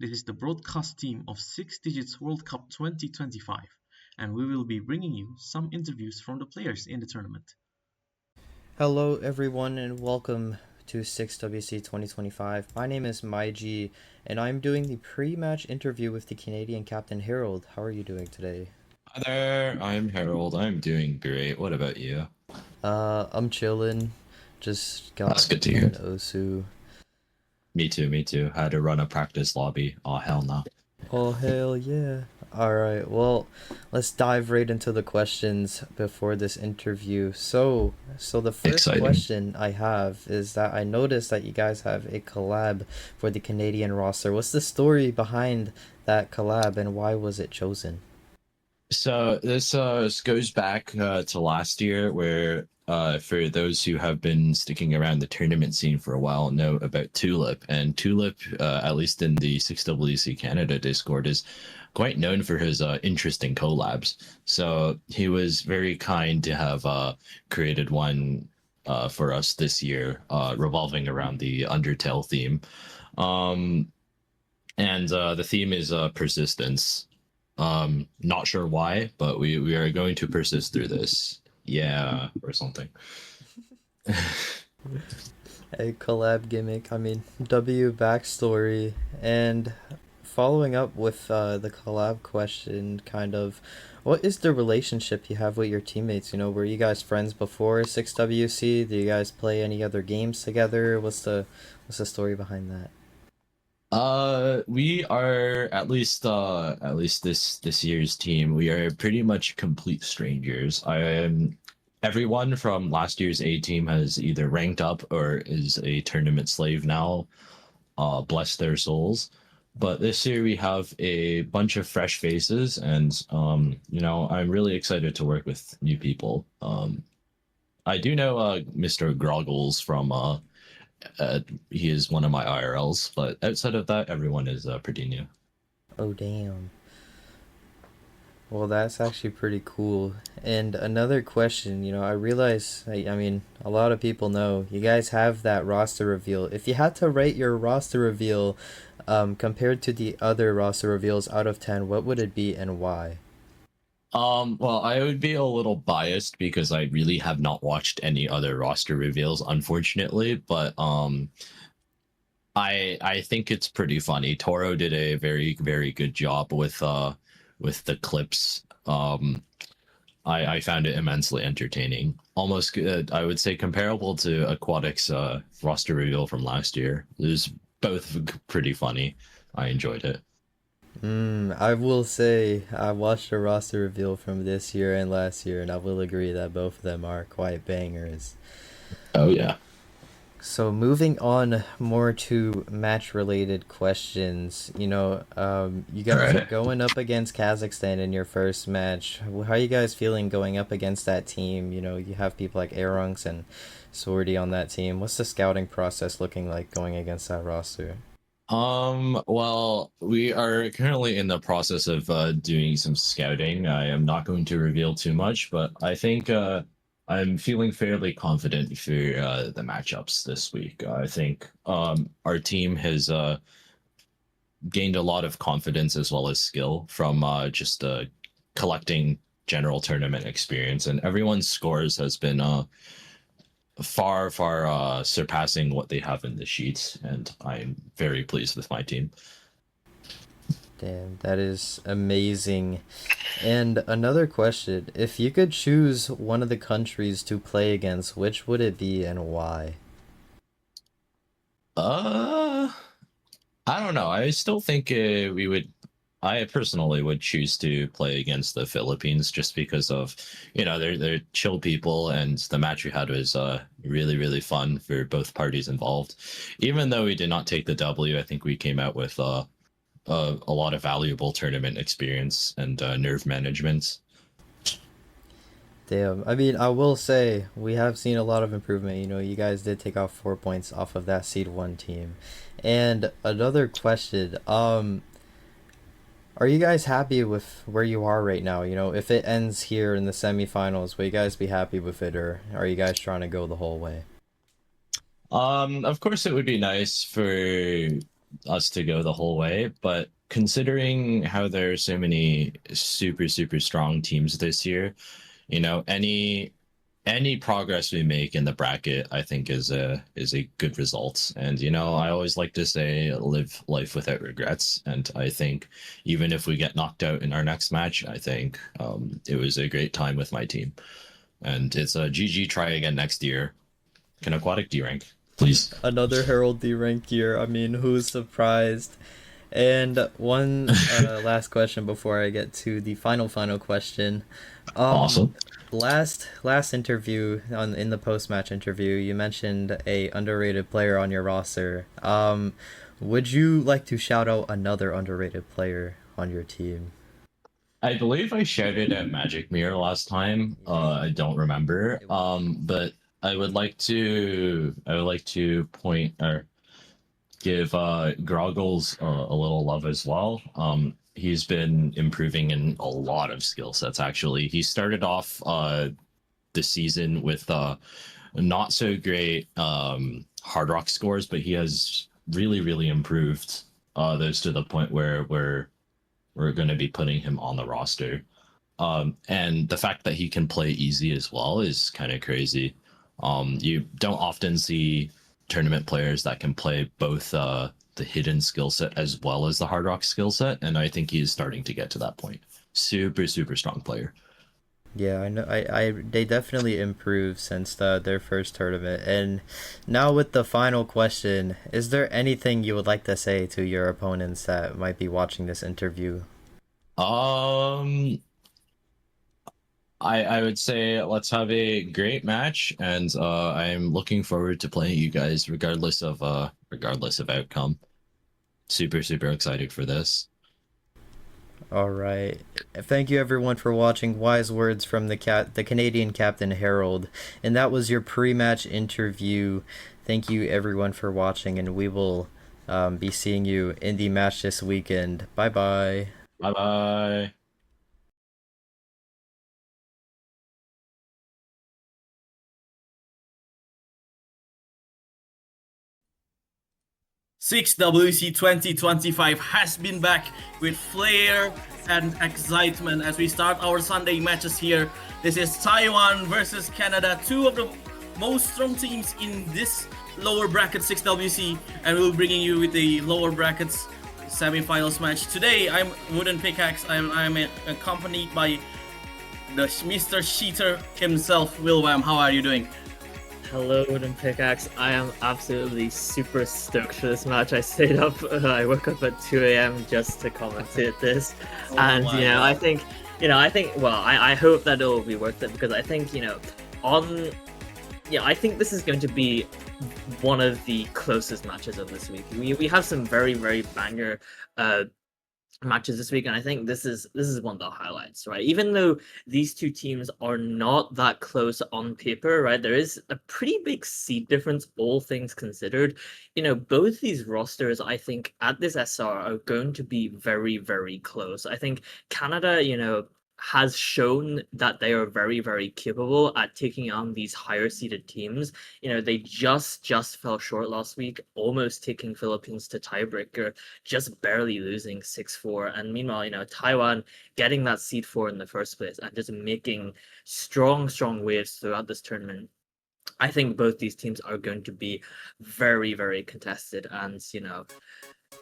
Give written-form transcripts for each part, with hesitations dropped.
This is the broadcast team of 6 Digits World Cup 2025, and we will be bringing you some interviews from the players in the tournament. Hello, everyone, and welcome to 6WC2025. My name is Maiji, and I'm doing the pre-match interview with the Canadian captain Harold. How are you doing today? Hi there, I'm Harold. I'm doing great. What about you? I'm chilling. Just got That's good to home hear. in Osu. Me too, me too. Had to run a practice lobby. Oh, hell no. Oh, hell yeah. Alright, well, let's dive right into the questions before this interview. So the first Exciting. question I have is that I noticed that you guys have a collab for the Canadian roster. What's the story behind that collab and why was it chosen? So this goes back to last year, where for those who have been sticking around the tournament scene for a while know about Tulip, and Tulip, at least in the 6WC Canada Discord, is quite known for his interesting collabs. So he was very kind to have created one for us this year, revolving around the Undertale theme. Um, and the theme is persistence. Not sure why, but we are going to persist through this. Yeah, or something. A collab gimmick, I mean, W backstory, and following up with the collab question, kind of, what is the relationship you have with your teammates? You know, were you guys friends before 6WC? Do you guys play any other games together? What's the story behind that? We are at least this year's team. We are pretty much complete strangers. I am Everyone from last year's A team has either ranked up or is a tournament slave now. Bless their souls. But this year we have a bunch of fresh faces, and I'm really excited to work with new people. I do know Mr. Groggles from he is one of my IRLs, but outside of that, everyone is pretty new. Oh, damn. Well, that's actually pretty cool. And another question, you know, I realize, I mean, a lot of people know you guys have that roster reveal. If you had to rate your roster reveal compared to the other roster reveals out of 10, what would it be and why? Well, I would be a little biased because I really have not watched any other roster reveals, unfortunately. But I think it's pretty funny. Toro did a very very good job with the clips. I found it immensely entertaining. Almost I would say comparable to Aquatic's roster reveal from last year. It was both pretty funny. I enjoyed it. I will say I watched the roster reveal from this year and last year, and I will agree that both of them are quite bangers. Oh yeah. So moving on more to match related questions, you know, you All guys are right. going up against Kazakhstan in your first match. How are you guys feeling going up against that team? You know, you have people like Arunks and Swordy on that team. What's the scouting process looking like going against that roster? Well, we are currently in the process of doing some scouting. I am not going to reveal too much, but I think I'm feeling fairly confident for the matchups this week. I think our team has gained a lot of confidence as well as skill from just collecting general tournament experience, and everyone's scores has been far surpassing what they have in the sheets, and I'm very pleased with my team. Damn, that is amazing. And another question, if you could choose one of the countries to play against, which would it be and why? uh I don't know. I still think we would. I personally would choose to play against the Philippines just because of, they're chill people, and the match we had was really really fun for both parties involved. Even though we did not take the W, I think we came out with a lot of valuable tournament experience and nerve management. Damn. I mean, I will say we have seen a lot of improvement. You know, you guys did take off 4 points off of that seed one team. And another question, are you guys happy with where you are right now? You know, if it ends here in the semifinals, will you guys be happy with it, or are you guys trying to go the whole way? Of course, it would be nice for us to go the whole way, but considering how there are so many super strong teams this year, any progress we make in the bracket, I think is a good result. And I always like to say live life without regrets. And I think even if we get knocked out in our next match, I think it was a great time with my team. And it's a GG, try again next year. Can Aquatic D rank, please? Another Herald D rank year. I mean, who's surprised? And one last question before I get to the final question. Awesome. Last interview in the post match interview, you mentioned a underrated player on your roster. Would you like to shout out another underrated player on your team? I believe I shouted at Magic Mirror last time. I don't remember. But I would like to point or give Groggles a little love as well. He's been improving in a lot of skill sets. Actually, he started off the season with not so great hard rock scores, but he has really improved those to the point where we're going to be putting him on the roster. And the fact that he can play easy as well is kind of crazy. You don't often see tournament players that can play both the hidden skill set as well as the hard rock skill set, and I think he is starting to get to that point. Super strong player. Yeah, I know. They definitely improved since their first tournament. And now with the final question, is there anything you would like to say to your opponents that might be watching this interview? I would say let's have a great match, and I'm looking forward to playing you guys regardless of outcome. Super excited for this. All right. Thank you everyone for watching Wise Words from the Canadian Captain Harold. And that was your pre-match interview. Thank you everyone for watching, and we will be seeing you in the match this weekend. Bye-bye. Bye. 6WC2025 has been back with flair and excitement as we start our Sunday matches here. This is Taiwan versus Canada, two of the most strong teams in this lower bracket 6WC, and we'll be bringing you with the lower brackets semi-finals match. Today, I'm Wooden Pickaxe. I'm accompanied by the Mr. Cheater himself, Wilwam. How are you doing? Hello, Wooden Pickaxe. I am absolutely super stoked for this match. I stayed up, I woke up at 2 a.m. just to commentate this. And, I think, well, I hope that it'll be worth it, because I think, I think this is going to be one of the closest matches of this week. We have some very banger matches this week, and I think this is one of the highlights, right? Even though these two teams are not that close on paper, right, there is a pretty big seed difference, all things considered. Both these rosters, I think, at this SR are going to be very close. I think Canada, has shown that they are very capable at taking on these higher seeded teams. They just fell short last week, almost taking Philippines to tiebreaker, just barely losing 6-4. And meanwhile, Taiwan getting that seed 4 in the first place and just making strong waves throughout this tournament. I think both these teams are going to be very contested, and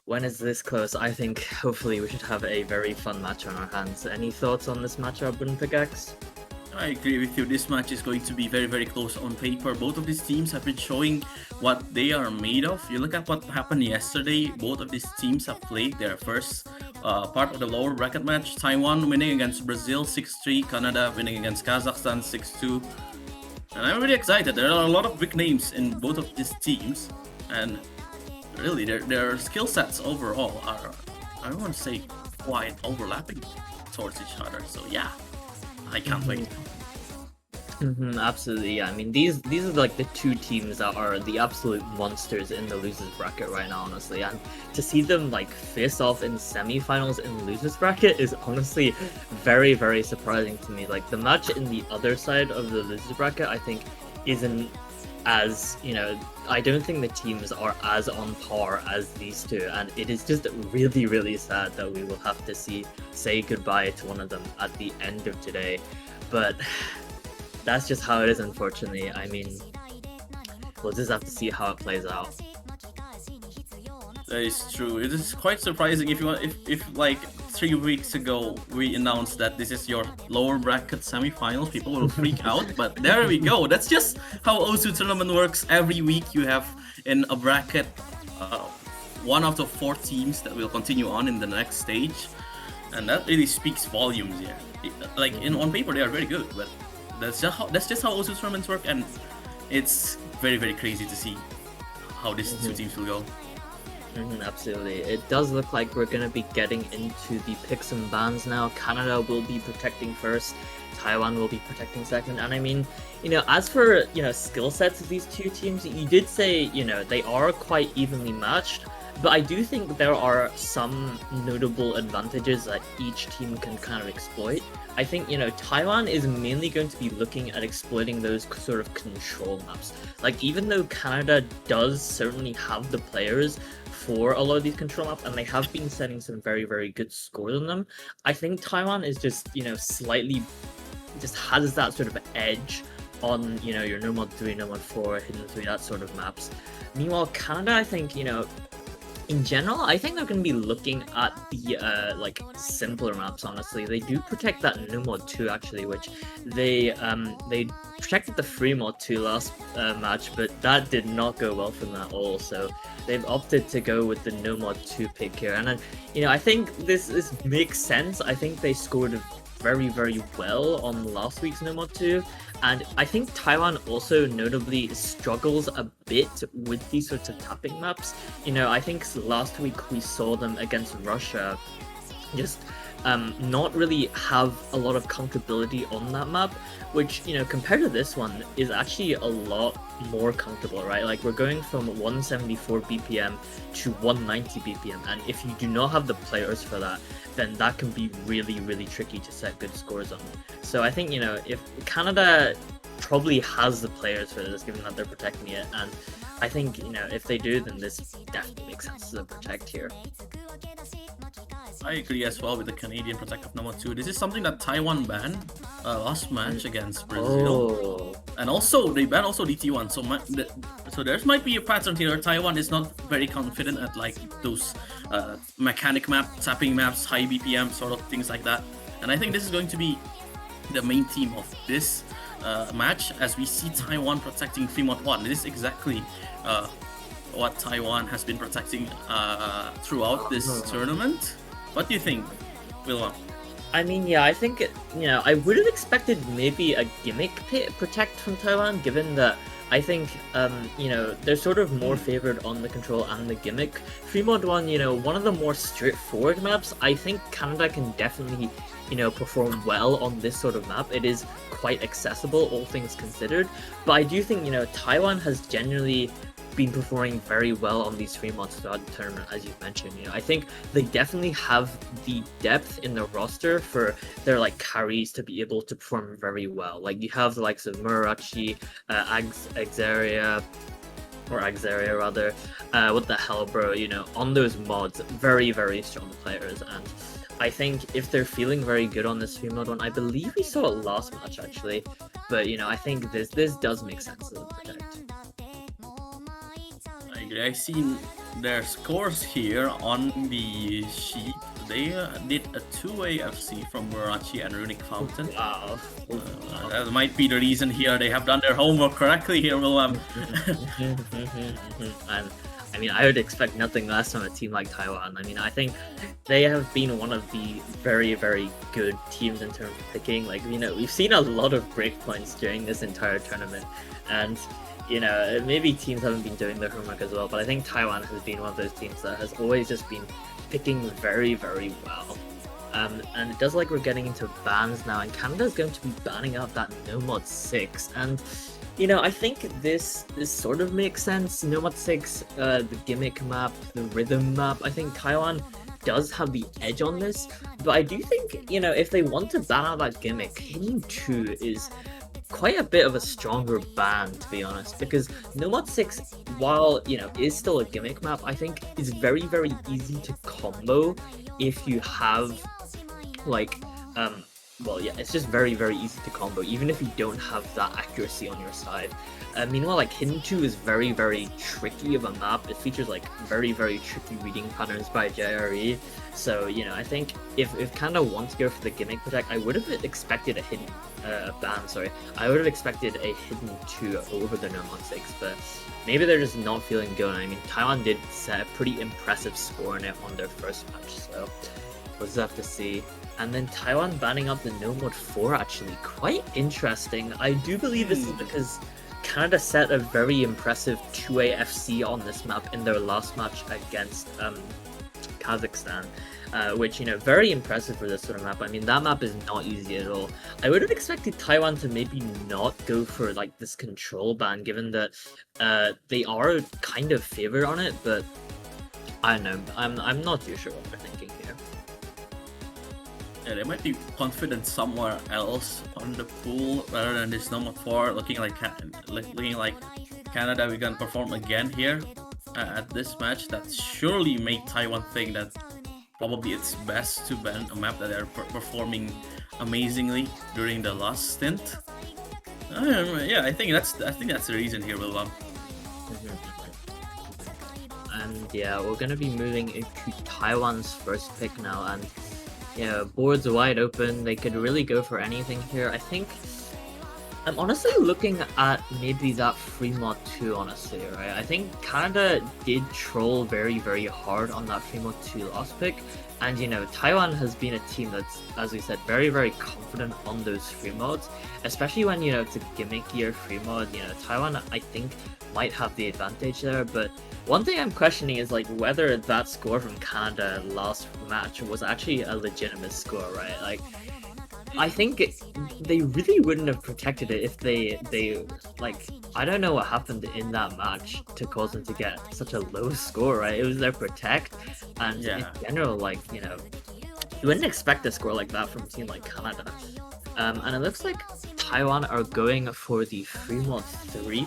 when it's this close, I think hopefully we should have a very fun match on our hands. Any thoughts on this matchup, Wooden Pickaxe? I agree with you. This match is going to be very close on paper. Both of these teams have been showing what they are made of. You look at what happened yesterday. Both of these teams have played their first part of the lower bracket match. Taiwan winning against Brazil 6-3, Canada winning against Kazakhstan 6-2. And I'm really excited. There are a lot of big names in both of these teams, and really their skill sets overall are, I don't want to say quite overlapping towards each other. So yeah, I can't wait. Absolutely, yeah. I mean, these are like the two teams that are the absolute monsters in the losers bracket right now, honestly. And to see them like face off in semi-finals in the losers bracket is honestly very surprising to me. Like the match in the other side of the losers bracket, I think, isn't as, I don't think the teams are as on par as these two, and it is just really, really sad that we will have to say goodbye to one of them at the end of today. But that's just how it is, unfortunately. I mean, we'll just have to see how it plays out. That is true. It is quite surprising if like 3 weeks ago we announced that this is your lower bracket semifinals, people will freak out. But there we go. That's just how Osu tournament works. Every week you have in a bracket 1 out of 4 teams that will continue on in the next stage, and that really speaks volumes. Yeah, like on paper they are very good, but that's just how Osu tournaments work, and it's very, very crazy to see how these two teams will go. Absolutely. It does look like we're going to be getting into the picks and bans now. Canada will be protecting first, Taiwan will be protecting second. And I mean, as for, skill sets of these two teams, you did say, they are quite evenly matched. But I do think there are some notable advantages that each team can kind of exploit. I think, Taiwan is mainly going to be looking at exploiting those sort of control maps. Like, even though Canada does certainly have the players for a lot of these control maps, and they have been setting some very, very good scores on them, I think Taiwan is just, slightly, just has that sort of edge on, your No Mod 3, No Mod 4, Hidden 3, that sort of maps. Meanwhile, Canada, I think, in general, I think they're going to be looking at the like simpler maps. Honestly, they do protect that No Mod 2 actually, which they protected the Free Mod 2 last match, but that did not go well for them at all. So they've opted to go with the No Mod 2 pick here, and I think this makes sense. I think they scored very, very well on last week's No Mod 2. And I think Taiwan also notably struggles a bit with these sorts of tapping maps. I think last week we saw them against Russia just not really have a lot of comfortability on that map, which, compared to this one, is actually a lot more comfortable, right? Like, we're going from 174 BPM to 190 BPM, and if you do not have the players for that, then that can be really, really tricky to set good scores on. So I think, if Canada probably has the players for this, given that they're protecting it, and I think, if they do, then this definitely makes sense to protect here. I agree as well with the Canadian protective number 2. This is something that Taiwan banned last match against Brazil. And also, they banned also DT1. So there might be a pattern here. Taiwan is not very confident at like those mechanic map, tapping maps, high BPM, sort of things like that. And I think this is going to be the main theme of this match, as we see Taiwan protecting Free Mod 1. This is exactly what Taiwan has been protecting throughout this tournament. What do you think, Wilma? I mean, yeah, I think, I would have expected maybe a gimmick protect from Taiwan, given that I think, they're sort of more favored on the control and the gimmick. Free Mod 1, one of the more straightforward maps, I think Canada can definitely, perform well on this sort of map. It is quite accessible, all things considered. But I do think, Taiwan has generally been performing very well on these free mods throughout the tournament, as you've mentioned. I think they definitely have the depth in the roster for their carries to be able to perform very well. Like, you have the likes of Murachi, Axaria rather, what the hell, bro, on those mods, very, very strong players. And I think if they're feeling very good on this free mod one, I believe we saw it last match actually, but I think this does make sense to protect. I've seen their scores here on the sheet. They did a 2-way FC from Murachi and Runic Fountain. Wow. That might be the reason here. They have done their homework correctly here, William. I mean, I would expect nothing less from a team like Taiwan. I mean, I think they have been one of the very, very good teams in terms of picking. We've seen a lot of breakpoints during this entire tournament, and maybe teams haven't been doing their homework as well, but I think Taiwan has been one of those teams that has always just been picking very, very well. And it does like we're getting into bans now, and Canada's going to be banning out that No Mod 6. And, I think this sort of makes sense. No Mod 6, the gimmick map, the rhythm map, I think Taiwan does have the edge on this. But I do think, if they want to ban out that gimmick, Hidden 2 is quite a bit of a stronger ban, to be honest, because No Mod 6, while is still a gimmick map, I think is very, very easy to combo if you have like well, yeah, it's just very, very easy to combo, even if you don't have that accuracy on your side. Meanwhile, like Hidden 2 is very, very tricky of a map. It features like very, very tricky reading patterns by JRE. So, I think if Canada wants to go for the gimmick protect, I would have expected a hidden ban, sorry. I would have expected a Hidden 2 over the No Mod 6, but maybe they're just not feeling good. I mean, Taiwan did set a pretty impressive score in it on their first match, so we'll just have to see. And then Taiwan banning out the No Mod 4, actually, quite interesting. I do believe this is because Canada set a very impressive 2A FC on this map in their last match against Kazakhstan, which, very impressive for this sort of map. I mean, that map is not easy at all. I would have expected Taiwan to maybe not go for like this control ban, given that they are kind of favored on it, but I don't know. I'm not too sure what they're thinking here. Yeah, they might be confident somewhere else on the pool rather than this No Mod 4 looking like Canada. We're gonna perform again here at this match. That surely made Taiwan think that probably it's best to ban a map that they're performing amazingly during the last stint. Yeah, I think that's the reason here, Wilbam. And yeah, we're gonna be moving into Taiwan's first pick now, and boards wide open. They could really go for anything here. I think I'm honestly looking at maybe that free mod 2, honestly, right? I think Canada did troll very, very hard on that free mod 2 last pick, and Taiwan has been a team that's, as we said, very, very confident on those free mods, especially when it's a gimmickier free mod. Taiwan, I think, might have the advantage there, but one thing I'm questioning is like whether that score from Canada last match was actually a legitimate score, right? Like, I think they really wouldn't have protected it if they like, I don't know what happened in that match to cause them to get such a low score, right? It was their protect, and in general, like, you wouldn't expect a score like that from a team like Canada. And it looks like Taiwan are going for the free mod 3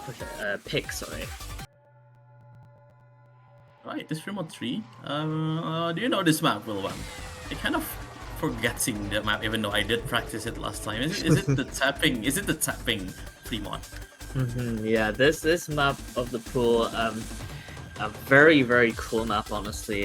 pick, sorry. Right, this free mod 3. Do you know this map, Wilwan? I kind of forgetting the map, even though I did practice it last time. Is it the tapping? Is it the tapping free mod? Yeah, this map of the pool, a very, very cool map, honestly.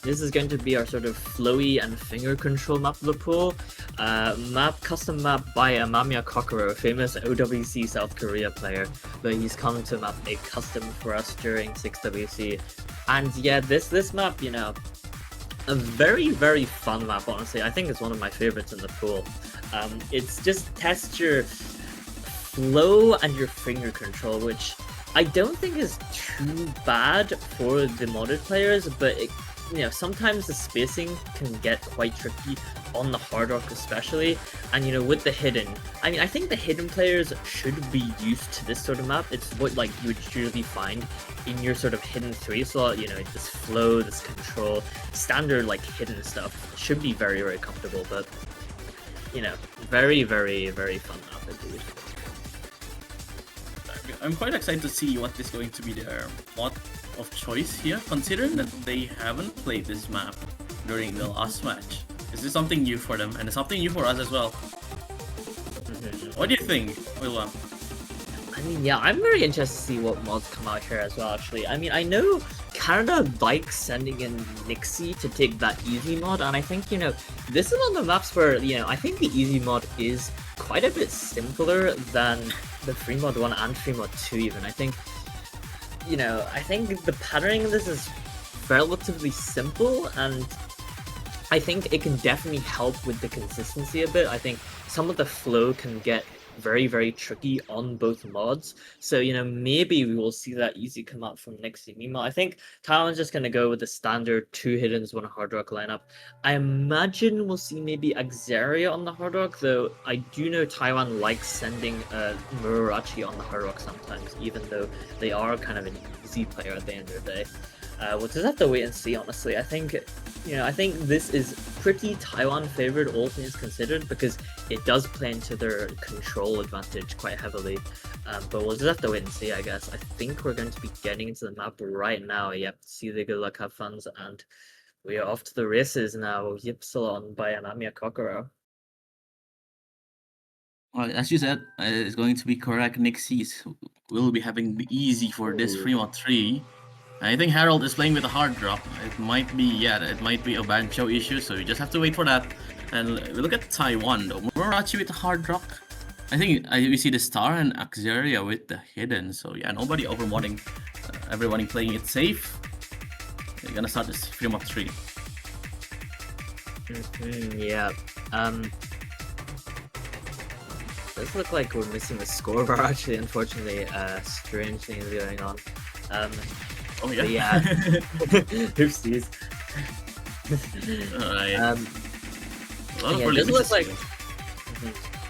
This is going to be our sort of flowy and finger control map of the pool. Custom map by Amamiya Kokoro, famous OWC South Korea player, but he's come to map a custom for us during 6WC. And yeah, this map, a very, very fun map, honestly. I think it's one of my favorites in the pool. It's just test your flow and your finger control, which I don't think is too bad for the modded players, but sometimes the spacing can get quite tricky on the hard rock especially, and with the hidden, I think the hidden players should be used to this sort of map. It's what like you would usually find in your sort of hidden 3 slot, this flow, this control, standard like hidden stuff should be very, very comfortable, but very, very, very fun map indeed. I'm quite excited to see what is going to be their mod of choice here, considering that they haven't played this map during the last match. This is something new for them, and it's something new for us as well. What do you think, William? Yeah, I'm very interested to see what mods come out here as well, actually. I know Canada likes sending in Nixie to take that easy mod, and I think, this is one of the maps where, I think the easy mod is quite a bit simpler than the free mod 1 and free mod 2 even. I think the patterning of this is relatively simple, and I think it can definitely help with the consistency a bit. I think some of the flow can get very, very tricky on both mods, so maybe we will see that easy come out from Nixie. Meanwhile, I think Taiwan's just gonna go with the standard 2 hiddens, 1 hard rock lineup. I imagine we'll see maybe Axaria on the hard rock, though I do know Taiwan likes sending Mururachi on the hard rock sometimes, even though they are kind of an easy player at the end of the day. We'll just have to wait and see, honestly. I think this is pretty Taiwan favored, all things considered, because it does play into their control advantage quite heavily. But we'll just have to wait and see, I guess. I think we're going to be getting into the map right now. Yep, see the good luck, have fun, and we are off to the races now. Ypsilon by Anamia Kokoro. Well, as you said, it's going to be correct. Nixies will be having the easy for this Ooh. Fremont 3. I think Harold is playing with a hard drop. It might be a Bancho issue, so you just have to wait for that. And we look at Taiwan though. Murachi with a hard drop. I think we see the Star and Axeria with the hidden. So yeah, nobody overmodding. Everybody playing it safe. They're gonna start this Fremont 3. Yeah. Does look like we're missing the scorebar actually, unfortunately. Strange things going on. Oh yeah. But yeah. Oopsies. Alright. Yeah,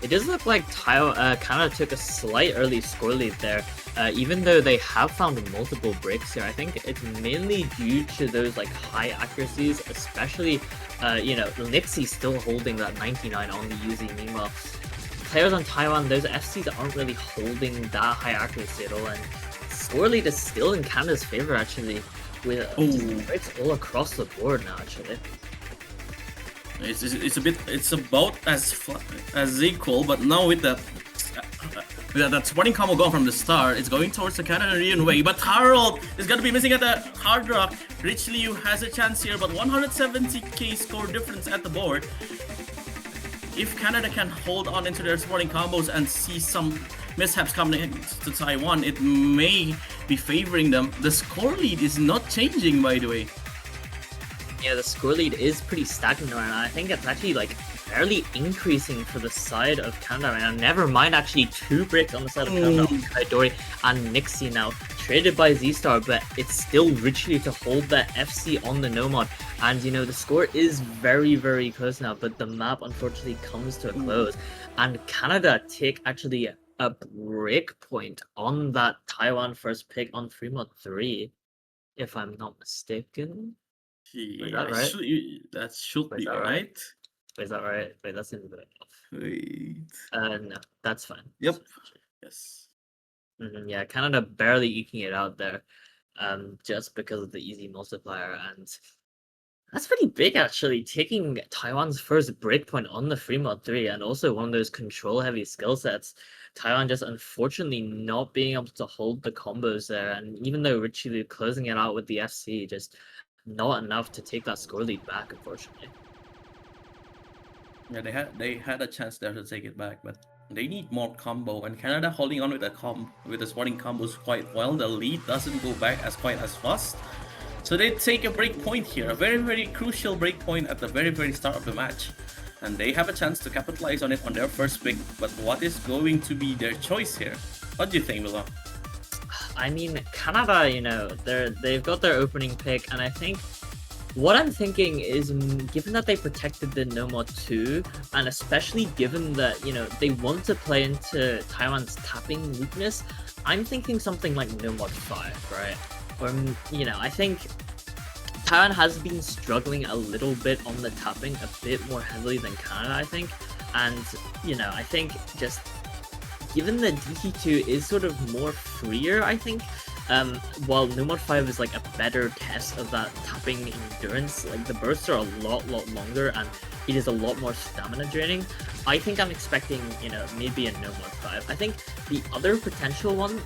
it does look like Canada took a slight early score lead there, even though they have found multiple breaks here. I think it's mainly due to those like high accuracies, especially Nixie still holding that 99 on the UZ. Meanwhile, players on Taiwan, those FCs aren't really holding that high accuracy at all, and score lead is still in Canada's favor actually, with breaks all across the board now actually. It's about as equal, but now with that spawning combo gone from the start, it's going towards the Canadian way. But Harold is gonna be missing at the hard rock. Rich Liu has a chance here, but 170k score difference at the board. If Canada can hold on into their spawning combos and see some mishaps coming to Taiwan, it may be favoring them. The score lead is not changing, by the way. Yeah, the score lead is pretty stagnant right now. I think it's actually like barely increasing for the side of Canada right now. Never mind actually 2 breaks on the side of Canada, Kaidori and Nixie now. Traded by Z-Star, but it's still richly to hold that FC on the Nomad. And the score is very, very close now, but the map unfortunately comes to a close. And Canada take actually a break point on that Taiwan first pick on Fremont 3, if I'm not mistaken. Yeah, Is that right? That should be that right. Is that right? Wait, that's in the Wait. no, that's fine. Yep. Yes. Yeah, Canada barely eking it out there, just because of the easy multiplier, and that's pretty big actually, taking Taiwan's first breakpoint on the Fremont 3, and also one of those control-heavy skill sets. Taiwan just unfortunately not being able to hold the combos there, and even though Richie closing it out with the FC, just not enough to take that score lead back, unfortunately. Yeah, they had a chance there to take it back, but they need more combo, and Canada holding on with the spawning combos quite well. The lead doesn't go back quite as fast. So they take a break point here, a very, very crucial break point at the very, very start of the match. And they have a chance to capitalize on it on their first pick, but what is going to be their choice here? What do you think, Willow? I mean, Canada, they've got their opening pick, and I think what I'm thinking is, given that they protected the Nomad 2, and especially given that, they want to play into Taiwan's tapping weakness, I'm thinking something like Nomad 5, right? Or, I think Taiwan has been struggling a little bit on the tapping, a bit more heavily than Canada, I think. And, I think just given that DT2 is sort of more freer, I think, while Nomad 5 is like a better test of that tapping endurance, like the bursts are a lot longer and it is a lot more stamina draining. I think I'm expecting, maybe a Nomad 5. I think the other potential one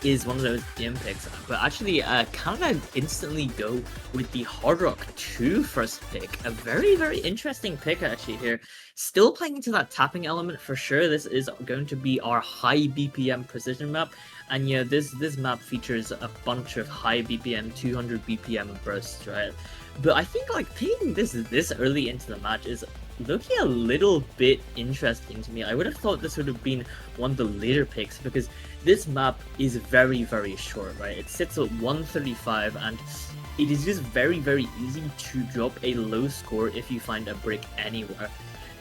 is one of those dim picks, but actually Canada instantly go with the Hard Rock 2 first pick. A very, very interesting pick actually here. Still playing into that tapping element for sure. This is going to be our high BPM precision map, and this map features a bunch of high BPM, 200 BPM bursts, right? But I think like picking this early into the match is looking a little bit interesting to me. I would have thought this would have been one of the later picks, because this map is very, very short, right? It sits at 135, and it is just very, very easy to drop a low score if you find a break anywhere.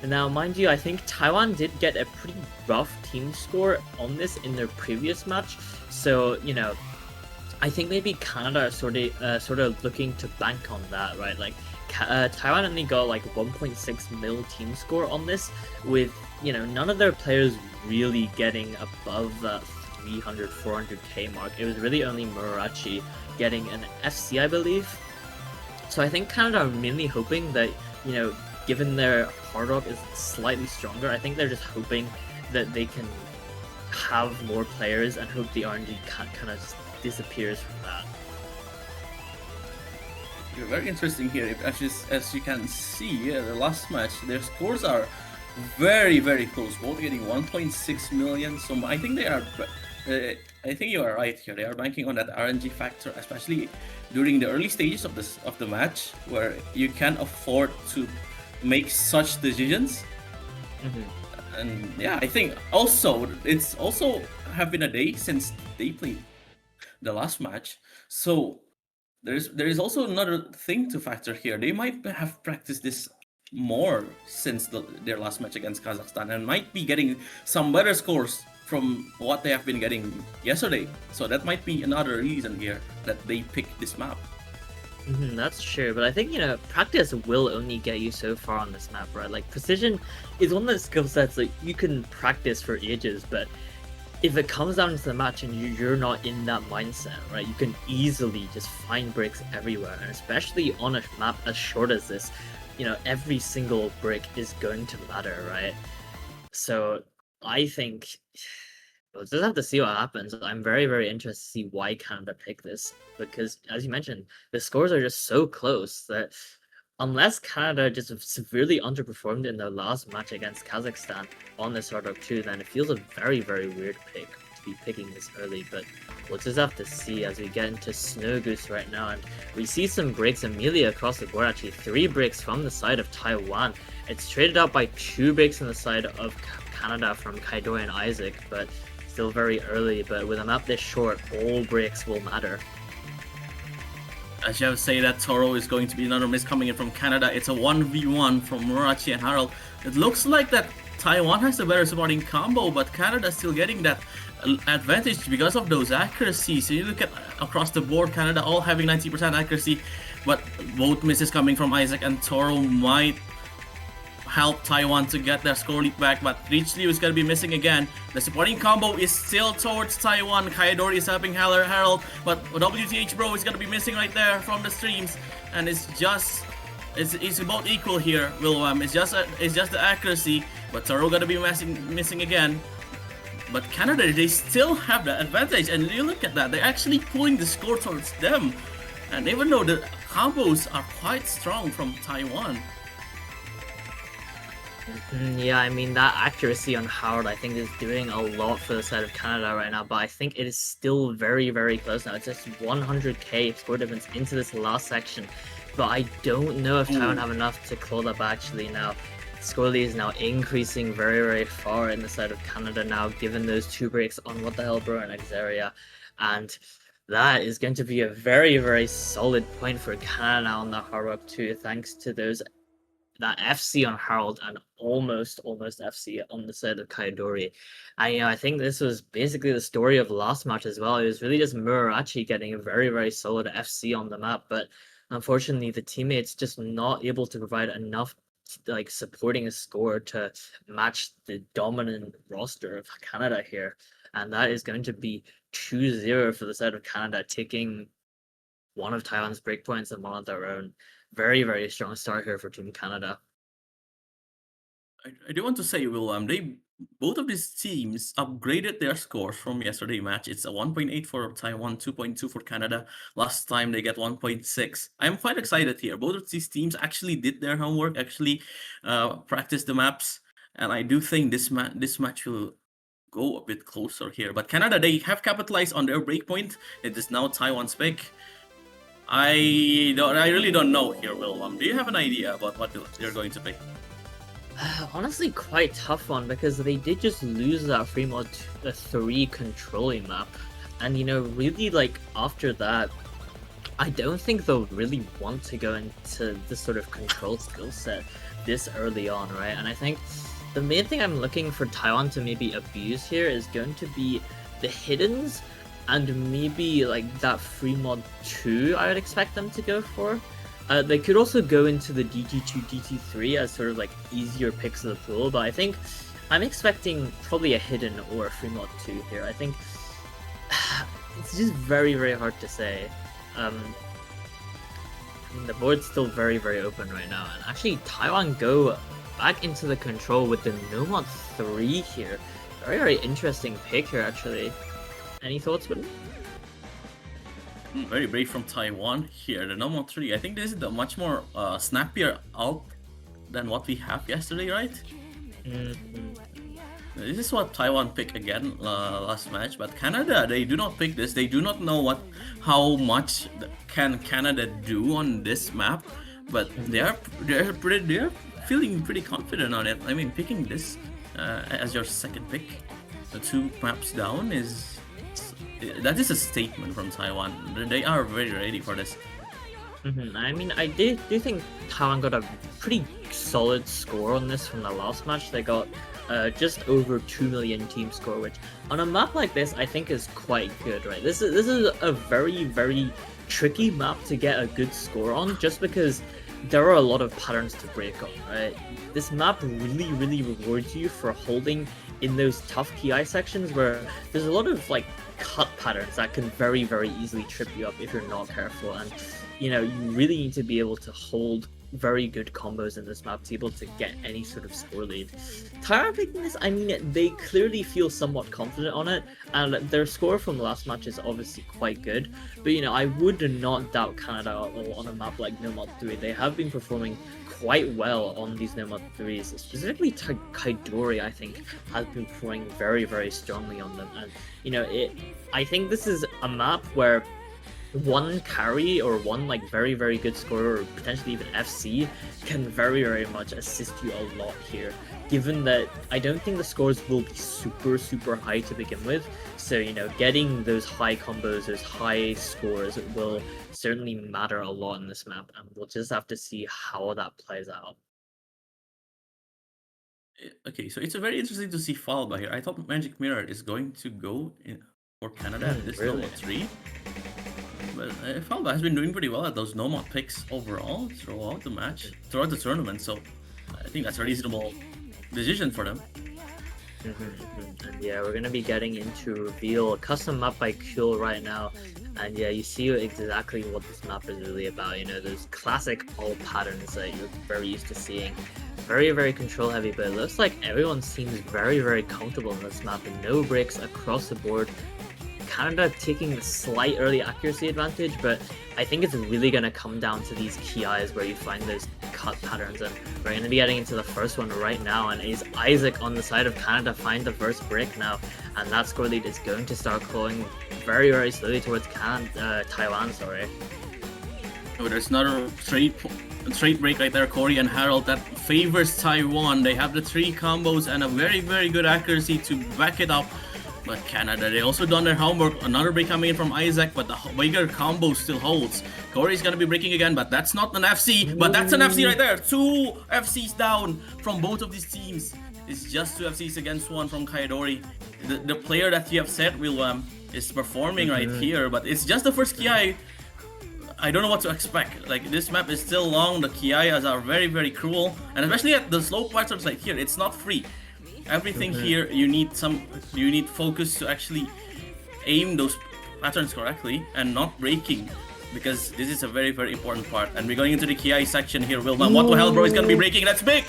Now, mind you, I think Taiwan did get a pretty rough team score on this in their previous match, so, I think maybe Canada are sort of looking to bank on that, right? Like, Taiwan only got like 1.6 mil team score on this, with none of their players really getting above that 300, 400k mark. It was really only Murachi getting an FC, I believe. So I think Canada are mainly hoping that, given their Hard Rock is slightly stronger, I think they're just hoping that they can have more players and hope the RNG kind of just disappears from that. Very interesting here. As you can see, the last match, their scores are very, very close. Both getting 1.6 million. So I think they are. I think you are right here. They are banking on that RNG factor, especially during the early stages of the match, where you can afford to make such decisions. Mm-hmm. And yeah, I think also it's also have been a day since they played the last match, so there is also another thing to factor here. They might have practiced this more since their last match against Kazakhstan, and might be getting some better scores from what they have been getting yesterday. So that might be another reason here that they picked this map. That's true, but I think practice will only get you so far on this map, right? Like precision is one of those skill sets that you can practice for ages, but if it comes down to the match and you're not in that mindset, right, you can easily just find bricks everywhere, and especially on a map as short as this, every single brick is going to matter, right? So I think we'll just have to see what happens. I'm very, very interested to see why Canada picked this, because as you mentioned, the scores are just so close that unless Canada just severely underperformed in their last match against Kazakhstan on this Hard Rock 2, then it feels a very, very weird pick to be picking this early. But we'll just have to see as we get into Snow Goose right now. And we see some breaks immediately across the board, actually 3 breaks from the side of Taiwan. It's traded out by 2 breaks on the side of Canada from Kaidori and Isaac, but still very early. But with a map this short, all breaks will matter. As you have say that Toro is going to be another miss coming in from Canada. It's a 1v1 from Murachi and Harold. It looks like that Taiwan has the better supporting combo, but Canada still getting that advantage because of those accuracies. So you look at across the board, Canada all having 90% accuracy, but both misses coming from Isaac and Toro might help Taiwan to get their score lead back, but Reach Liu is going to be missing again. The supporting combo is still towards Taiwan. Kaidori is helping Harold, but WTH Bro is going to be missing right there from the streams, and it's about equal here, Wilwam. It's just the accuracy, but Taro going to be missing again. But Canada, they still have the advantage, and you look at that, they're actually pulling the score towards them. And even though the combos are quite strong from Taiwan. Yeah, I mean, that accuracy on Howard, I think, is doing a lot for the side of Canada right now, but I think it is still very, very close now. It's just 100k score difference into this last section, but I don't know if Taiwan have enough to claw that back actually now. Score lead is now increasing very, very far in the side of Canada now, given those 2 breaks on What the Hell Bro and Xeria, and that is going to be a very, very solid point for Canada on the Hard Rock 2, thanks to that FC on Harold and almost FC on the side of Kaidori. And I think this was basically the story of the last match as well. It was really just Murachi getting a very, very solid FC on the map, but unfortunately the teammates just not able to provide enough like supporting a score to match the dominant roster of Canada here. And that is going to be 2-0 for the side of Canada, taking one of Taiwan's breakpoints and one of their own. Very, very strong start here for Team Canada. I do want to say, William, both of these teams upgraded their scores from yesterday match. It's a 1.8 for Taiwan, 2.2 for Canada. Last time they get 1.6. I'm quite excited here. Both of these teams actually did their homework, actually practiced the maps, and I do think this match will go a bit closer here. But Canada, they have capitalized on their breakpoint. It is now Taiwan's pick. I really don't know here, William. Do you have an idea about what they're going to pick? Honestly, quite tough one, because they did just lose that free mod 3 controlling map, and really, like, after that, I don't think they'll really want to go into this sort of control skill set this early on, right? And I think the main thing I'm looking for Taiwan to maybe abuse here is going to be the hiddens, and maybe like that free mod 2 I would expect them to go for. They could also go into the DT2, DT3 as sort of like easier picks of the pool, but I think I'm expecting probably a hidden or a free mod 2 here. I think it's just very, very hard to say. I mean, the board's still very, very open right now, and actually Taiwan go back into the control with the Nomad 3 here. Very, very interesting pick here, actually. Any thoughts, William? Very brave from Taiwan here. The Nomad 3. I think this is the much more snappier ult than what we have yesterday, right? This is what Taiwan picked again last match, but Canada, they do not pick this. They do not know how much can Canada do on this map, but they're feeling pretty confident on it. I mean, picking this as your second pick, the 2 maps down that is a statement from Taiwan. They are very ready for this. I mean, I do think Taiwan got a pretty solid score on this from the last match. They got just over 2 million team score, which on a map like this, I think is quite good, right? This is a very, very tricky map to get a good score on, just because there are a lot of patterns to break on, right? This map really, really rewards you for holding in those tough KI sections where there's a lot of like cut patterns that can very, very easily trip you up if you're not careful. And you know, you really need to be able to hold very good combos in this map to be able to get any sort of score lead. Taiwan picking this, I mean, they clearly feel somewhat confident on it, and their score from the last match is obviously quite good. But you know, I would not doubt Canada on a map like Nomad 3. They have been performing quite well on these Nomad 3s. Specifically, Kaidori, I think, has been performing very, very strongly on them. And you know, I think this is a map where one carry or one like very, very good scorer, or potentially even FC, can very, very much assist you a lot here, given that I don't think the scores will be super, super high to begin with. So you know, getting those high combos, those high scores will certainly matter a lot in this map, and we'll just have to see how that plays out. Okay, so it's very interesting to see Falba here. I thought Magic Mirror is going to go for Canada at this really? Nomad 3. But Falba has been doing pretty well at those Nomad picks overall throughout the match, throughout the tournament, so I think that's a reasonable decision for them. And yeah, we're gonna be getting into reveal a custom map by Kuhl right now, and yeah, you see exactly what this map is really about. You know, those classic ult patterns that you're very used to seeing. Very, very control heavy, but it looks like everyone seems very, very comfortable in this map, and no breaks across the board. Canada taking a slight early accuracy advantage, but I think it's really going to come down to these key eyes where you find those cut patterns, and we're going to be getting into the first one right now, and is Isaac on the side of Canada find the first break now, and that score lead is going to start clawing very, very slowly towards Taiwan, sorry. Oh, there's another straight break right there, Corey and Harold, that favors Taiwan. They have the 3 combos and a very, very good accuracy to back it up. But Canada, they also done their homework. Another break coming in from Isaac, but the bigger combo still holds. Corey's gonna be breaking again, but that's not an FC. But that's an FC right there. 2 FCs down from both of these teams. It's just 2 FCs against 1 from Kaidori. The player that you have said will is performing right here, but it's just the first Ki. I don't know what to expect. Like, this map is still long. The Kias are very, very cruel, and especially at the slow patterns like here, it's not free. Everything here, you need focus to actually aim those patterns correctly and not breaking, because this is a very, very important part. And we're going into the Ki section here. What the hell, bro, is gonna be breaking? That's big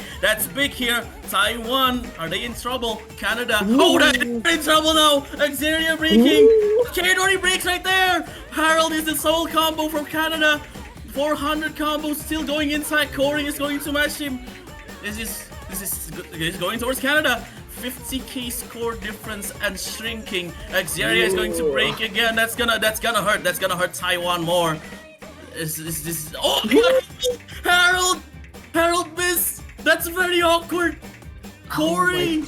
here. Taiwan, are they in trouble? Canada, oh, they're in trouble now. Xeria breaking. Kaidori breaks right there. Harold is the sole combo from Canada. 400 combos still going inside. Corey is going to match him. This is going towards Canada. 50k score difference and shrinking. Xeria is going to break again. That's gonna hurt. That's gonna hurt Taiwan more. Oh my God! Harold miss. That's very awkward. Corey.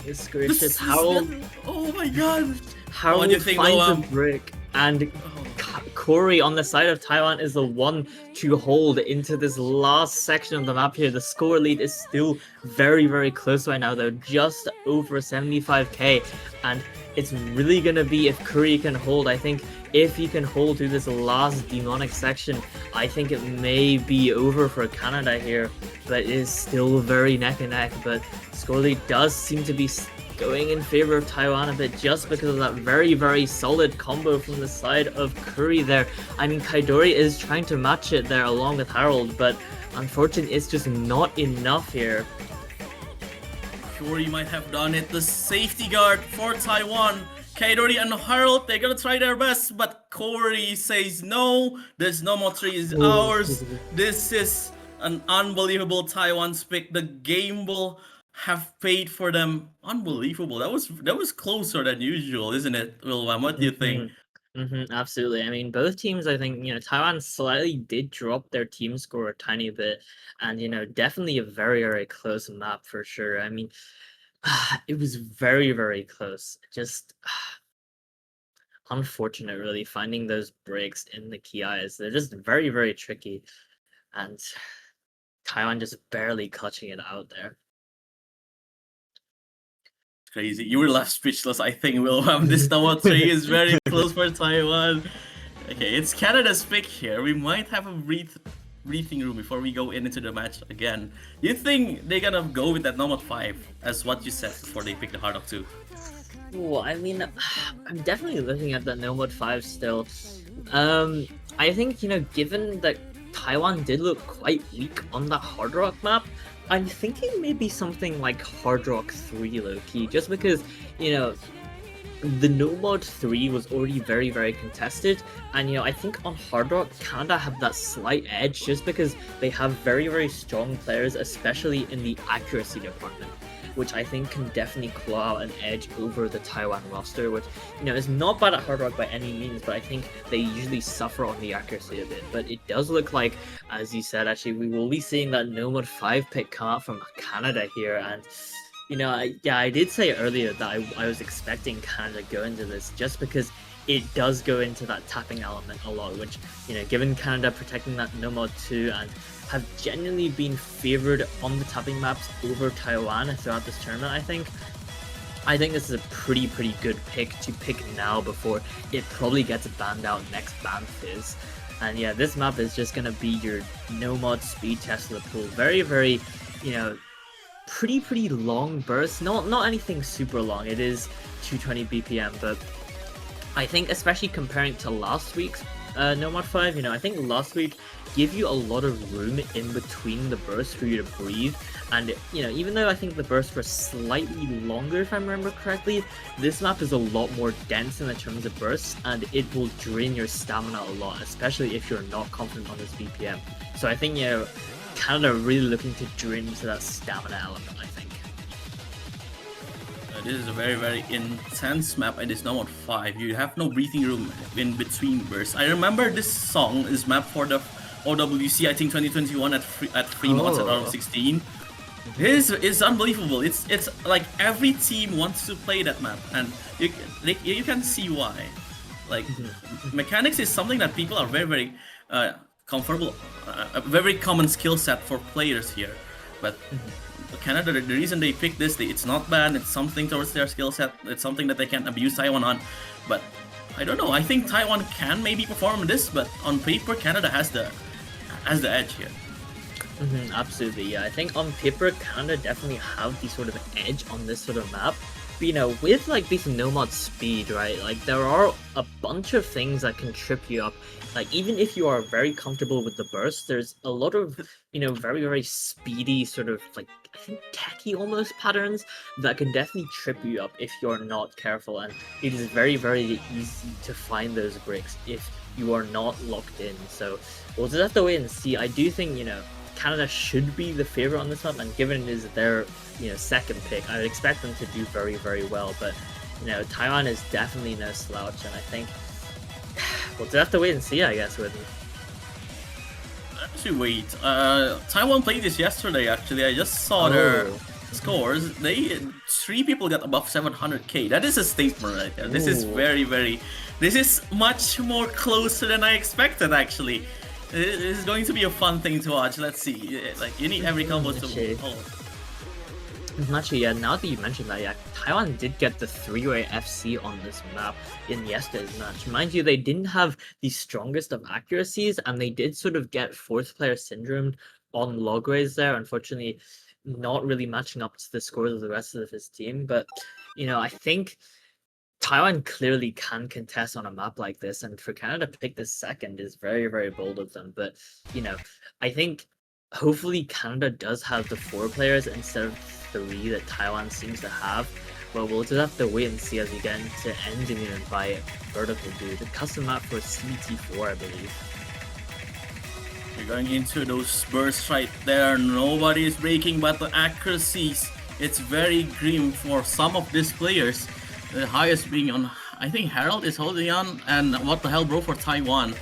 This gracious Harold. Oh my God. Harold finds a brick, and Corey on the side of Taiwan is the one to hold into this last section of the map here. The score lead is still very, very close right now, though, just over 75k, and it's really gonna be if Curry can hold. I think if you can hold through this last demonic section, I think it may be over for Canada here, but it is still very neck and neck. But Scorley does seem to be going in favor of Taiwan a bit just because of that very, very solid combo from the side of Curry there. I mean, Kaidori is trying to match it there along with Harold, but unfortunately, it's just not enough here. Curry might have done it. The safety guard for Taiwan. Kaidori and Harold, they're gonna try their best, but Corey says no. There's no more 3 is ours. This is an unbelievable Taiwan's pick. The game will have paid for them. Unbelievable. That was closer than usual, isn't it, Wilwam? What do you think? Absolutely. I mean, both teams, I think, Taiwan slightly did drop their team score a tiny bit, and, definitely a very, very close map for sure. I mean, it was very, very close. Just unfortunate, really, finding those breaks in the Kiais. They're just very, very tricky, and Taiwan just barely clutching it out there. Crazy. You were left speechless, I think, Wilhelm. This number 3 is very close for Taiwan. Okay, it's Canada's pick here. We might have a breathing room before we go into the match again. Do you think they're gonna go with that number 5 as what you said before they pick the Hard Rock 2? Well, I mean, I'm definitely looking at that Nomad 5 still. I think, given that Taiwan did look quite weak on that Hard Rock map, I'm thinking maybe something like Hard Rock 3 low-key, just because, the Nomad 3 was already very, very contested, and I think on Hard Rock, Canada have that slight edge just because they have very, very strong players, especially in the accuracy department, which I think can definitely claw out an edge over the Taiwan roster, which, is not bad at Hard Rock by any means, but I think they usually suffer on the accuracy a bit. But it does look like, as you said, actually, we will be seeing that Nomad 5 pick come out from Canada here, and I did say earlier that I was expecting Canada to go into this just because it does go into that tapping element a lot, which, given Canada protecting that Nomad 2 and have genuinely been favored on the tapping maps over Taiwan throughout this tournament, I think this is a pretty good pick to pick now before it probably gets banned out next ban phase. And yeah, this map is just gonna be your Nomad speed test of the pool. Very, very, pretty long bursts. Not anything super long. It is 220 BPM, but I think especially comparing to last week's Nomad 5, I think last week gave you a lot of room in between the bursts for you to breathe, and even though I think the bursts were slightly longer if I remember correctly, this map is a lot more dense in the terms of bursts, and it will drain your stamina a lot, especially if you're not confident on this BPM. So I think Canada are really looking to drain into that stamina element, I think. This is a very, very intense map and it's Nomad 5. You have no breathing room in between bursts. I remember this song is mapped for the OWC, I think 2021 at Fremont at round of 16. This is unbelievable. It's like every team wants to play that map, and you can see why. Like, mechanics is something that people are very, very comfortable, a very common skill set for players here. But Canada, the reason they picked this, it's not bad, it's something towards their skill set, it's something that they can abuse Taiwan on. But I don't know, I think Taiwan can maybe perform this, but on paper, Canada has the edge here. Absolutely, yeah. I think on paper, Canada definitely have the sort of edge on this sort of map. But, with like this Nomad speed, right? Like there are a bunch of things that can trip you up. Like even if you are very comfortable with the burst, there's a lot of very, very speedy sort of like I think techie almost patterns that can definitely trip you up if you're not careful. And it is very, very easy to find those breaks if you are not locked in. So we'll just have to wait and see. I do think Canada should be the favorite on this map, and given it is their second pick, I would expect them to do very, very well. But Taiwan is definitely no slouch, and I think we'll just have to wait and see, I guess, with them. Actually, wait. Taiwan played this yesterday. Actually, I just saw their scores. 3 people got above 700k. That is a statement right there. This is very, very. This is much more closer than I expected. Actually, this is going to be a fun thing to watch. Let's see. Like you need every combo to hold. Actually, yeah, now that you mentioned that, yeah, Taiwan did get the 3-way FC on this map in yesterday's match. Mind you, they didn't have the strongest of accuracies, and they did sort of get fourth player syndrome on Logways there. Unfortunately, not really matching up to the scores of the rest of his team. But, you know, I think Taiwan clearly can contest on a map like this, and for Canada to pick this second is very, very bold of them. But, you know, I think hopefully Canada does have the 4 players instead of 3 that Taiwan seems to have. But we'll just have to wait and see as we get into Engineer by Vertical Dude, a custom map for CT4, I believe. We're going into those bursts right there. Nobody is breaking, but the accuracies, it's very grim for some of these players. The highest being on, I think Harold is holding on, and what the hell, bro, for Taiwan.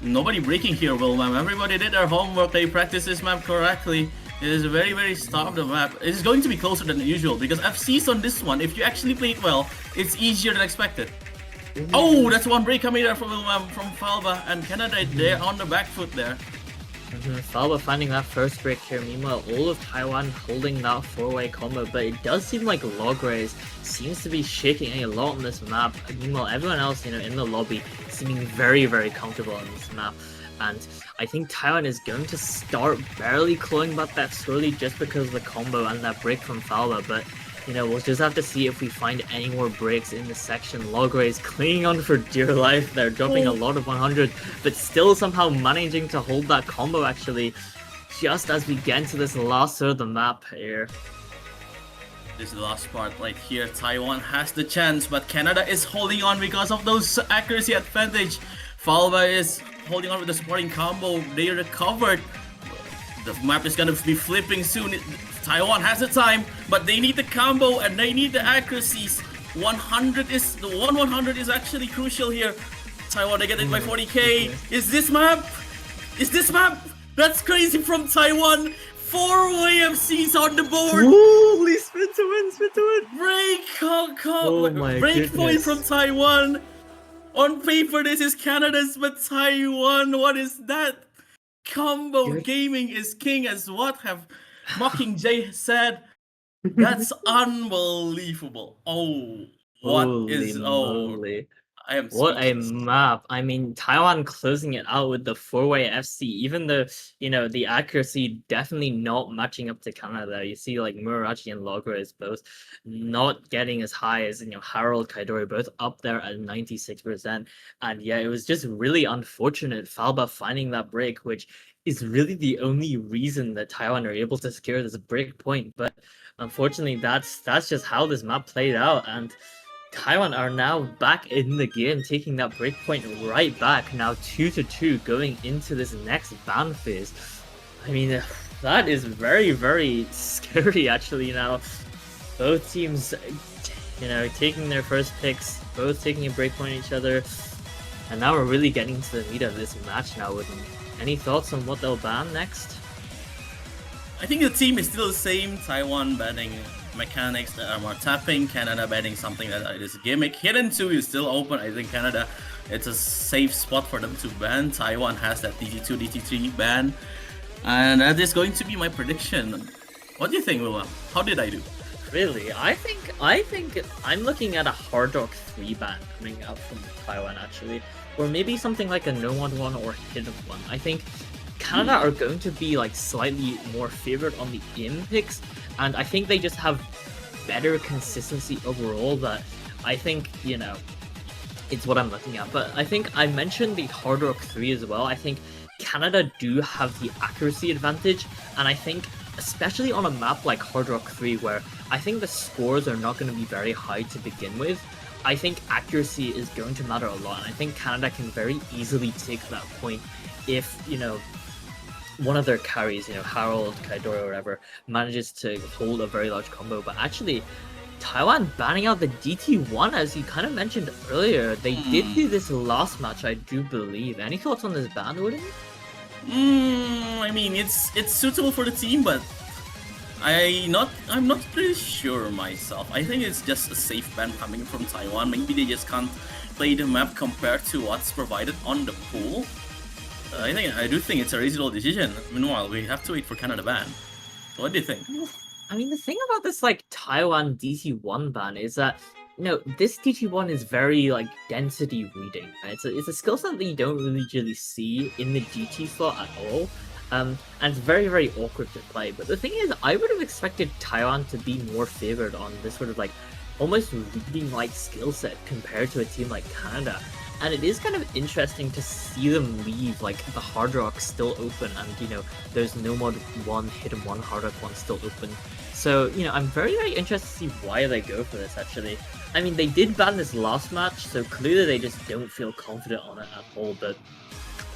Nobody breaking here, Will, ma'am. Everybody did their homework, they practiced this map correctly. It is a very, very stopped map. It is going to be closer than usual, because FCs on this one, if you actually play it well, it's easier than expected. Oh, that's one break coming there from Falba, and Canada there on the back foot there. Falba finding that first break here. Meanwhile, all of Taiwan holding that 4-way combo, but it does seem like Logways seems to be shaking a lot on this map. Meanwhile, everyone else, you know, in the lobby seeming very, very comfortable on this map. And I think Taiwan is going to start barely clawing back that slowly just because of the combo and that break from Falba, but you know, we'll just have to see if we find any more breaks in this section. Logways clinging on for dear life. They're dropping a lot of 100, but still somehow managing to hold that combo actually, just as we get into this last third of the map here. This is the last part right here. Taiwan has the chance, but Canada is holding on because of those accuracy advantage. Falba is holding on with the supporting combo. They recovered. The map is gonna be flipping soon. Taiwan has the time, but they need the combo and they need the accuracies. 100 is the 100 is actually crucial here. Taiwan, they get it by 40k. Is this map? Is this map? That's crazy from Taiwan. 4-way FCs on the board. Holy spin to win, spin to win. Break point from Taiwan. On paper, this is Canada's, but Taiwan, what is that? Combo gaming is king, as what have Mockingjay said. That's unbelievable. Oh, what is moly. I am what speechless. A map. I mean, Taiwan closing it out with the 4-way FC, even though, you know, the accuracy definitely not matching up to Canada. You see like Murachi and Logways both not getting as high as, you know, Harold, Kaidori, both up there at 96%. And yeah, it was just really unfortunate Falba finding that break, which is really the only reason that Taiwan are able to secure this break point. But unfortunately, that's just how this map played out. And Taiwan are now back in the game, taking that breakpoint right back. Now 2-2 going into this next ban phase. I mean, that is very, very scary actually now. Both teams, you know, taking their first picks, both taking a breakpoint each other. And now we're really getting to the meat of this match now. With any thoughts on what they'll ban next? I think the team is still the same. Taiwan banning mechanics that are more tapping, Canada banning something that is a gimmick. Hidden 2 is still open. I think Canada, it's a safe spot for them to ban. Taiwan has that DT2, DT3 ban. And that is going to be my prediction. What do you think, Willem? How did I do? Really? I think I'm looking at a Hard Rock 3 ban coming out from Taiwan actually. Or maybe something like a No One 1 or Hidden 1. I think Canada are going to be like slightly more favored on the in picks, and I think they just have better consistency overall. That I think, you know, it's what I'm looking at. But I think I mentioned the Hard Rock 3 as well. I think Canada do have the accuracy advantage, and I think especially on a map like Hard Rock 3 where I think the scores are not going to be very high to begin with, I think accuracy is going to matter a lot, and I think Canada can very easily take that point if, you know, one of their carries, you know, Harold, Kaidori, or whatever, manages to hold a very large combo. But actually, Taiwan banning out the DT1, as you kind of mentioned earlier, they did do this last match, I do believe. Any thoughts on this ban, Woody? I mean, it's suitable for the team, but I'm not pretty sure myself. I think it's just a safe ban coming from Taiwan. Maybe they just can't play the map compared to what's provided on the pool. I do think it's a reasonable decision. Meanwhile, we have to wait for Canada ban. So what do you think? I mean, the thing about this like Taiwan DT1 ban is that this DT1 is very like density reading, right? So it's a skill set that you don't really see in the GT slot at all. And it's very, very awkward to play. But the thing is, I would have expected Taiwan to be more favored on this sort of like almost reading-like skill set compared to a team like Canada. And it is kind of interesting to see them leave like the Hard Rock still open, and there's no mod 1 hidden 1 Hard Rock 1 still open. So I'm very, very interested to see why they go for this actually. I mean, they did ban this last match, so clearly they just don't feel confident on it at all. But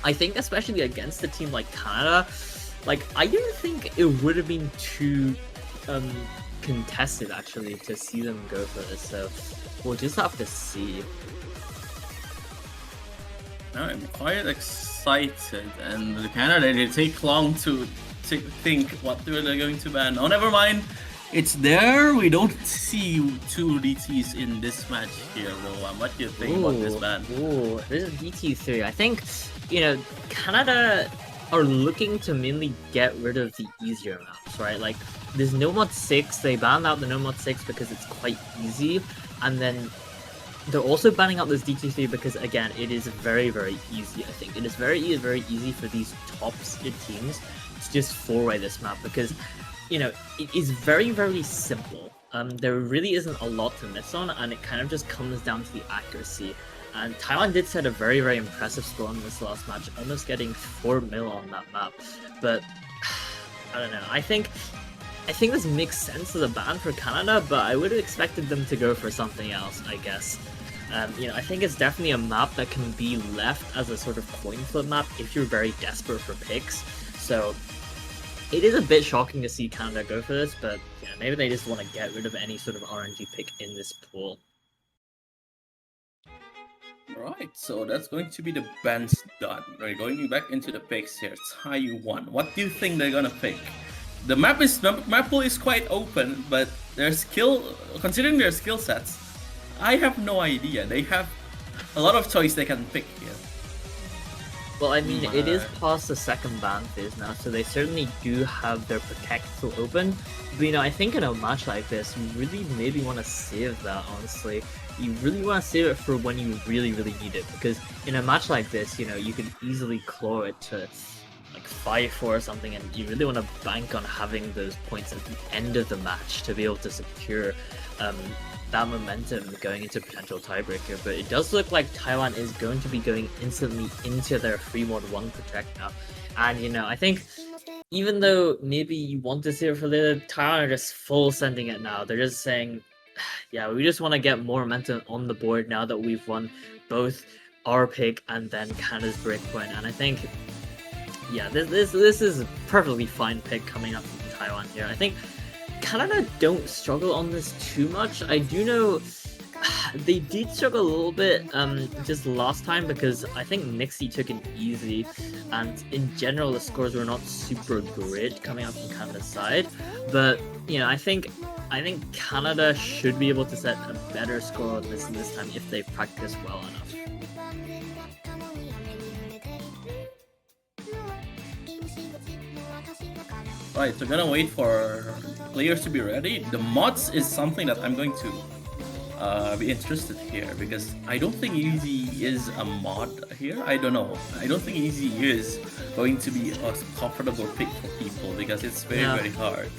I think especially against a team like Canada, like I don't think it would have been too contested actually to see them go for this. So we'll just have to see. I'm quite excited, and the Canada, they take long to think what they're going to ban. Oh, never mind. It's there. We don't see 2 DTs in this match here, Rowan. What do you think about this ban? Ooh, this is DT3. I think, Canada are looking to mainly get rid of the easier maps, right? Like, there's No Mod 6. They banned out the No Mod 6 because it's quite easy, and then they're also banning out this DT3 because, again, it is very, very easy, I think. It is very easy for these top-seed teams to just 4-way this map because, it is very, very simple. There really isn't a lot to miss on, and it kind of just comes down to the accuracy. And Taiwan did set a very, very impressive score on this last match, almost getting 4 mil on that map. But, I don't know, I think this makes sense as a ban for Canada, but I would have expected them to go for something else, I guess. I think it's definitely a map that can be left as a sort of coin flip map if you're very desperate for picks. So it is a bit shocking to see Canada go for this, but maybe they just want to get rid of any sort of RNG pick in this pool. Right, so that's going to be the bans done. Right, going back into the picks here. Taiwan. What do you think they're gonna pick? The map pool is quite open, but considering their skill sets, I have no idea. They have a lot of choice they can pick here. Well, I mean, it is past the second ban phase now, so they certainly do have their Protect still open. But I think in a match like this, you really maybe want to save that, honestly. You really want to save it for when you really, really need it, because in a match like this, you can easily claw it to like 5-4 or something, and you really want to bank on having those points at the end of the match to be able to secure that momentum going into potential tiebreaker. But it does look like Taiwan is going to be going instantly into their free mod 1 Protect now. And I think even though maybe you want to save it for later, Taiwan are just full sending it now. They're just saying, yeah, we just want to get more momentum on the board now that we've won both our pick and then Canada's breakpoint. And I think, yeah, this is a perfectly fine pick coming up from Taiwan here. I think Canada don't struggle on this too much. I do know they did struggle a little bit just last time because I think Nixie took it easy, and in general the scores were not super great coming out from Canada's side. But I think Canada should be able to set a better score on this time if they practice well enough. Right, so gonna wait for players to be ready. The mods is something that I'm going to be interested here, because I don't think Easy is a mod here. I don't know. I don't think Easy is going to be a comfortable pick for people because it's very hard.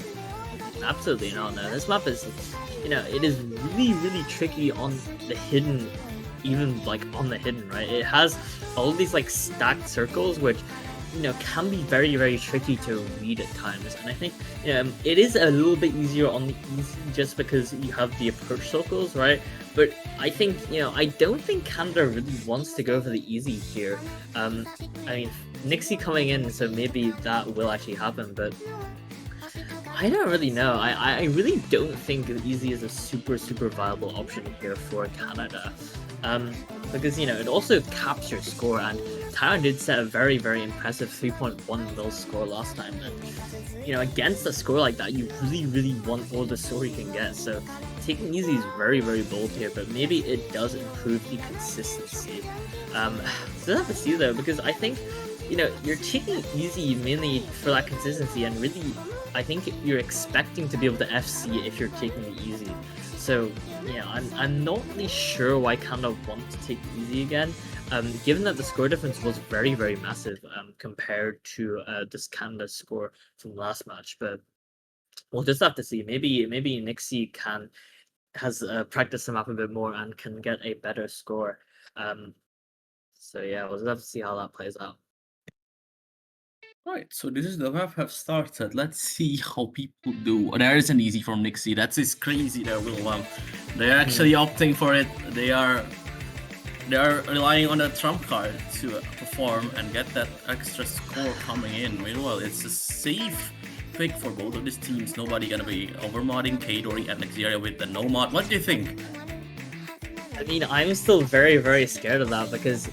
Absolutely not. No, this map is, it is really tricky on the hidden, even like on the hidden, right? It has all these like stacked circles, which can be very tricky to read at times, and I think it is a little bit easier on the easy just because you have the approach circles, right? But I think I don't think Canada really wants to go for the easy here. I mean, Nixie coming in, so maybe that will actually happen, but I don't really know. I really don't think easy is a super viable option here for Canada. Because it also caps your score, and Taiwan did set a very impressive 3.1 mil score last time, and against a score like that you really want all the score you can get. So taking easy is very bold here, but maybe it does improve the consistency. So we'll have to see though, because I think you're taking easy mainly for that consistency, and really, I think you're expecting to be able to FC if you're taking it easy. So, I'm not really sure why Canada want to take easy again, given that the score difference was very, very massive compared to this Canada score from last match. But we'll just have to see. Maybe Nixie has practiced the map a bit more and can get a better score. So yeah, we'll just have to see how that plays out. Right, so this is the map have started. Let's see how people do. There is an easy from Nixie. That is crazy there, Will. They're actually opting for it. They are relying on a trump card to perform and get that extra score coming in. Meanwhile, it's a safe pick for both of these teams. Nobody gonna be overmodding Kaidori and Nexeria with the no mod. What do you think? I mean, I'm still very, very scared of that because,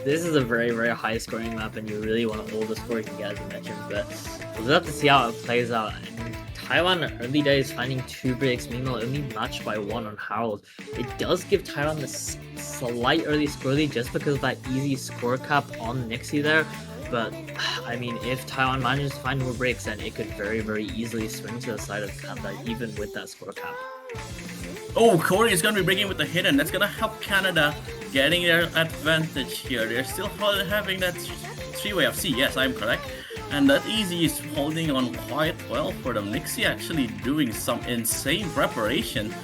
this is a very, very high scoring map and you really want to hold the score you can get, as you mentioned, but we'll have to see how it plays out. And Taiwan early days finding 2 breaks, meanwhile only matched by 1 on Harold. It does give Taiwan the slight early score lead just because of that easy score cap on Nixie there. But, I mean, if Taiwan manages to find more breaks, then it could very, very easily swing to the side of Canada, even with that score cap. Oh, Corey is going to be breaking with the hidden. That's going to help Canada getting their advantage here. They're still having that 3-way FC. Yes, I'm correct. And that Easy is holding on quite well for them. Nixie actually doing some insane preparation.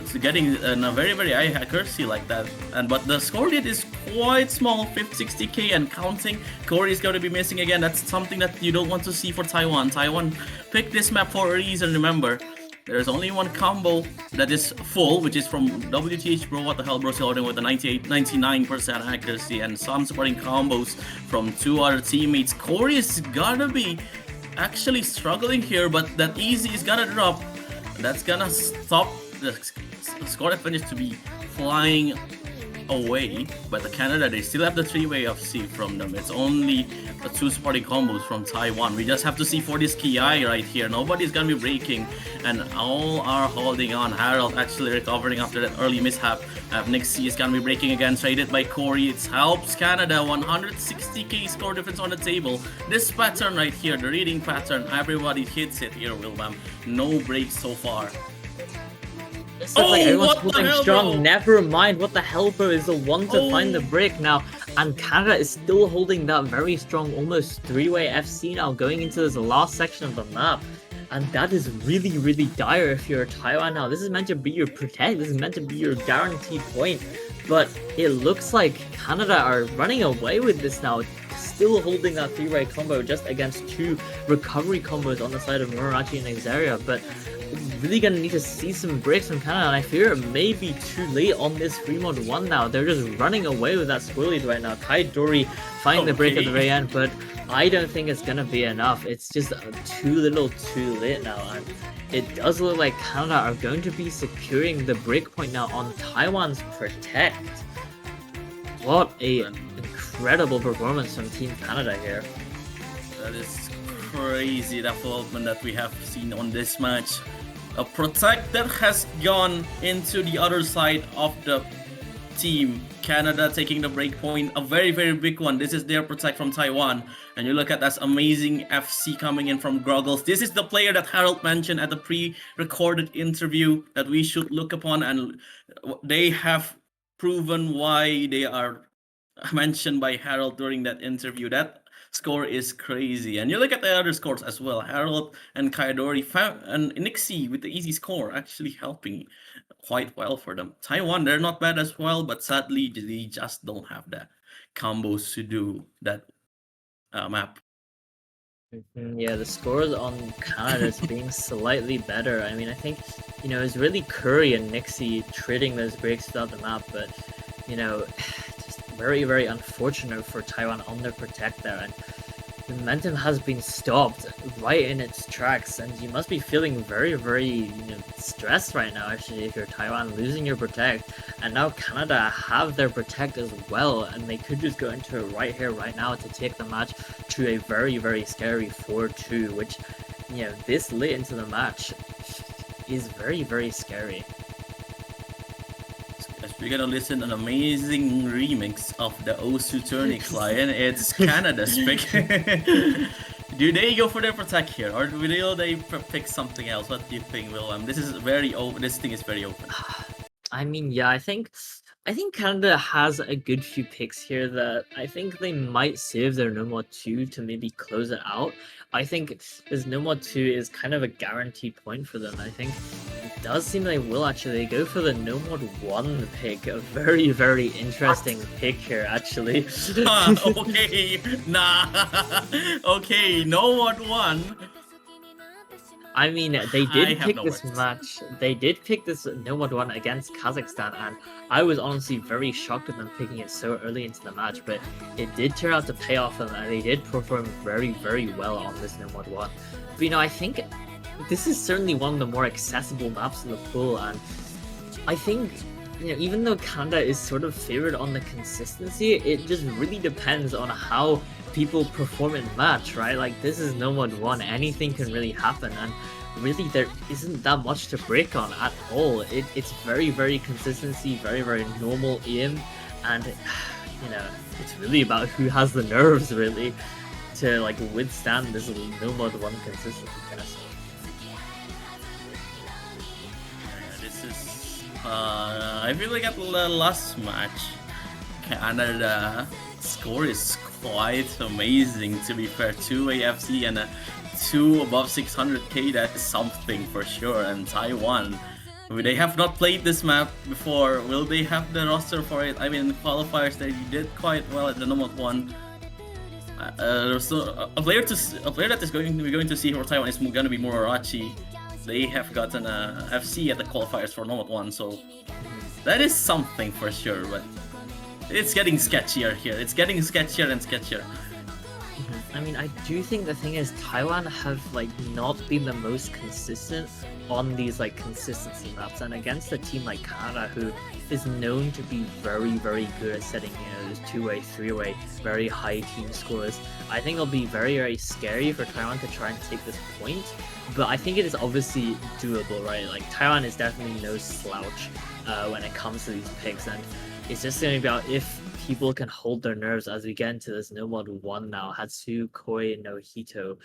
So getting a very, very high accuracy like that. But the score lead is quite small, 60k and counting. Corey is going to be missing again. That's something that you don't want to see for Taiwan. Taiwan picked this map for a reason, remember. There's only one combo that is full, which is from WTH Bro. What the hell, bro? Still holding with a 99% accuracy and some supporting combos from 2 other teammates. Corey is gonna be actually struggling here, but that Easy is gonna drop. That's gonna stop the score advantage to be flying away. But the Canada, they still have the 3-way FC from them. It's only the 2 supporting combos from Taiwan. We just have to see for this Ki right here. Nobody's gonna be breaking, and all are holding on. Harold actually recovering after that early mishap. Nixie is gonna be breaking again, traded by Corey. It helps Canada. 160k score difference on the table. This pattern right here, the reading pattern, everybody hits it here, Wilbam. No breaks so far. It's like everyone's what the holding hell, strong. bro? Never mind, what the hell, bro, is the one to find the break now. And Canada is still holding that very strong, almost 3-way FC now, going into this last section of the map. And that is really, really dire if you're Taiwan now. This is meant to be your protect. This is meant to be your guaranteed point. But it looks like Canada are running away with this now. Still holding that 3-way combo just against 2 recovery combos on the side of Murachi and Xaria. But really gonna need to see some breaks from Canada, and I fear it may be too late on this free mode 1 now. They're just running away with that score lead right now. Kaidori finding the break at the very end, but I don't think it's gonna be enough. It's just too little too late now, and it does look like Canada are going to be securing the break point now on Taiwan's Protect. What a incredible performance from Team Canada here. That is crazy development that we have seen on this match. A Protect that has gone into the other side of the team. Canada taking the break point, a very, very big one. This is their Protect from Taiwan. And you look at that amazing FC coming in from Groggles. This is the player that Harold mentioned at the pre-recorded interview that we should look upon, and they have proven why they are mentioned by Harold during that interview. That score is crazy. And you look at the other scores as well. Harold and Kaidori and Nixie with the easy score actually helping quite well for them. Taiwan, they're not bad as well, but sadly they just don't have the combos to do that map. Yeah, the scores on Canada is being slightly better. I mean, I think, it's really Curry and Nixie trading those breaks throughout the map, but, just very, very unfortunate for Taiwan on their Protect there. And the momentum has been stopped right in its tracks, and you must be feeling very, very stressed right now, actually, if you're Taiwan losing your Protect. And now Canada have their Protect as well, and they could just go into it right here, right now, to take the match to a very, very scary 4-2, which, this late into the match is very, very scary. we're gonna listen an amazing remix of the Osu Tourney client. It's Canada's pick. Do they go for their protect here, or will they pick something else? What do you think, William? This is very open. This thing is very open. I mean, yeah, I think Canada has a good few picks here that I think they might save their No More 2 to maybe close it out. I think this No More 2 is kind of a guaranteed point for them. I think it does seem they will actually go for the No More 1 pick. A very, very interesting pick here, actually. Okay, nah. Okay, No More 1. I mean, they did pick no this words. match. They did pick this No More 1 against Kazakhstan, and I was honestly very shocked at them picking it so early into the match, but it did turn out to pay off, and they did perform very, very well on this No More 1. But you know, I think this is certainly one of the more accessible maps in the pool, and I think, you know, even though Canada is sort of favored on the consistency, it just really depends on how people perform in match, right? Like, this is No More 1, anything can really happen, and really there isn't that much to break on at all. It's very, very consistency, very, very normal aim, and you know, it's really about who has the nerves really to like withstand this No More 1 consistency kind of stuff. This is I feel like at the last match, Canada score is quite amazing, to be fair. 2AFC and a 2 above 600k, that is something for sure. And Taiwan, they have not played this map before. Will they have the roster for it? I mean, in the qualifiers they did quite well at the No More 1. So a player that is we're going to see for Taiwan is going to be Murachi. They have gotten a FC at the qualifiers for No More 1, so that is something for sure. But it's getting sketchier here. It's getting sketchier and sketchier. I mean, I do think the thing is Taiwan have like not been the most consistent on these like consistency maps, and against a team like Canada, who is known to be very, very good at setting, you know, those 2-way, 3-way, very high team scores, I think it'll be very, very scary for Taiwan to try and take this point. But I think it is obviously doable, right? Like, Taiwan is definitely no slouch when it comes to these picks, and it's just going to be about if people can hold their nerves as we get into this No More 1 now. Hatsu, Koi, no Hito.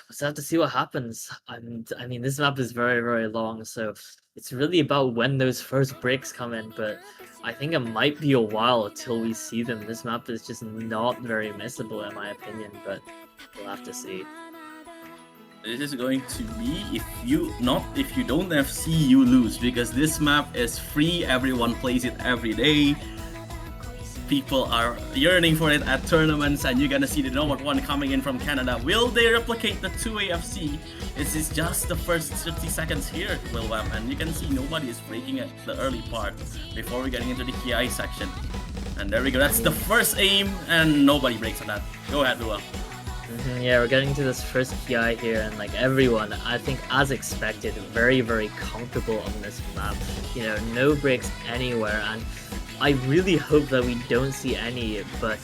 We'll have to see what happens. And I mean, this map is very, very long, so it's really about when those first breaks come in, but I think it might be a while till we see them. This map is just not very missable in my opinion, but we'll have to see. This is going to be, if you don't FC, you lose, because this map is free. Everyone plays it every day. People are yearning for it at tournaments, and you're gonna see the No More 1 coming in from Canada. Will they replicate the 2AFC? This is just the first 30 seconds here, Wilwam, and you can see nobody is breaking at the early part before we're getting into the KI section. And there we go, that's the first aim, and nobody breaks on that. Go ahead, Wilwam. Yeah, we're getting to this first PI here, and like everyone, I think as expected, very, very comfortable on this map. You know, no breaks anywhere, and I really hope that we don't see any, but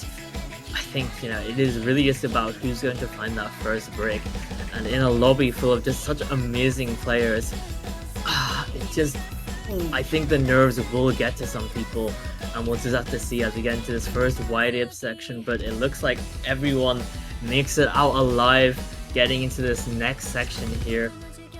I think, you know, it is really just about who's going to find that first break. And in a lobby full of just such amazing players, I think the nerves will get to some people, and we'll just have to see as we get into this first wide up section. But it looks like everyone makes it out alive, getting into this next section here.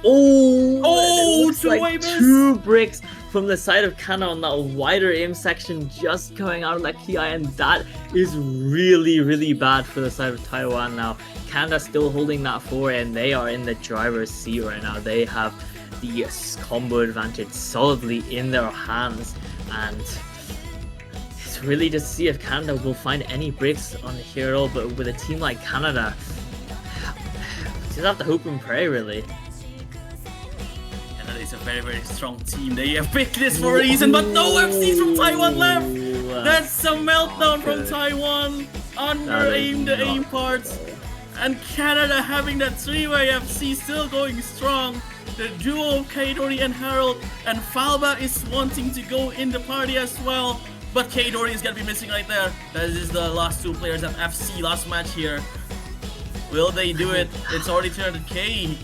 Oh, like 2 bricks from the side of Canada on that wider aim section, just going out of that KI, and that is really, really bad for the side of Taiwan now. Canada still holding that 4, and they are in the driver's seat right now. They have the combo advantage solidly in their hands, and it's really just to see if Canada will find any breaks on the hero. But with a team like Canada, just have to hope and pray, really. It's a very, very strong team. They have picked this for a reason, but no FCs from Taiwan left. That's a meltdown from Taiwan. Under-aimed the aim parts. And Canada having that 3-way FC still going strong. The duo of Kaidori and Harold, and Falba is wanting to go in the party as well. But Kaidori is going to be missing right there. That is the last 2 players at FC last match here. Will they do it? It's already 300k.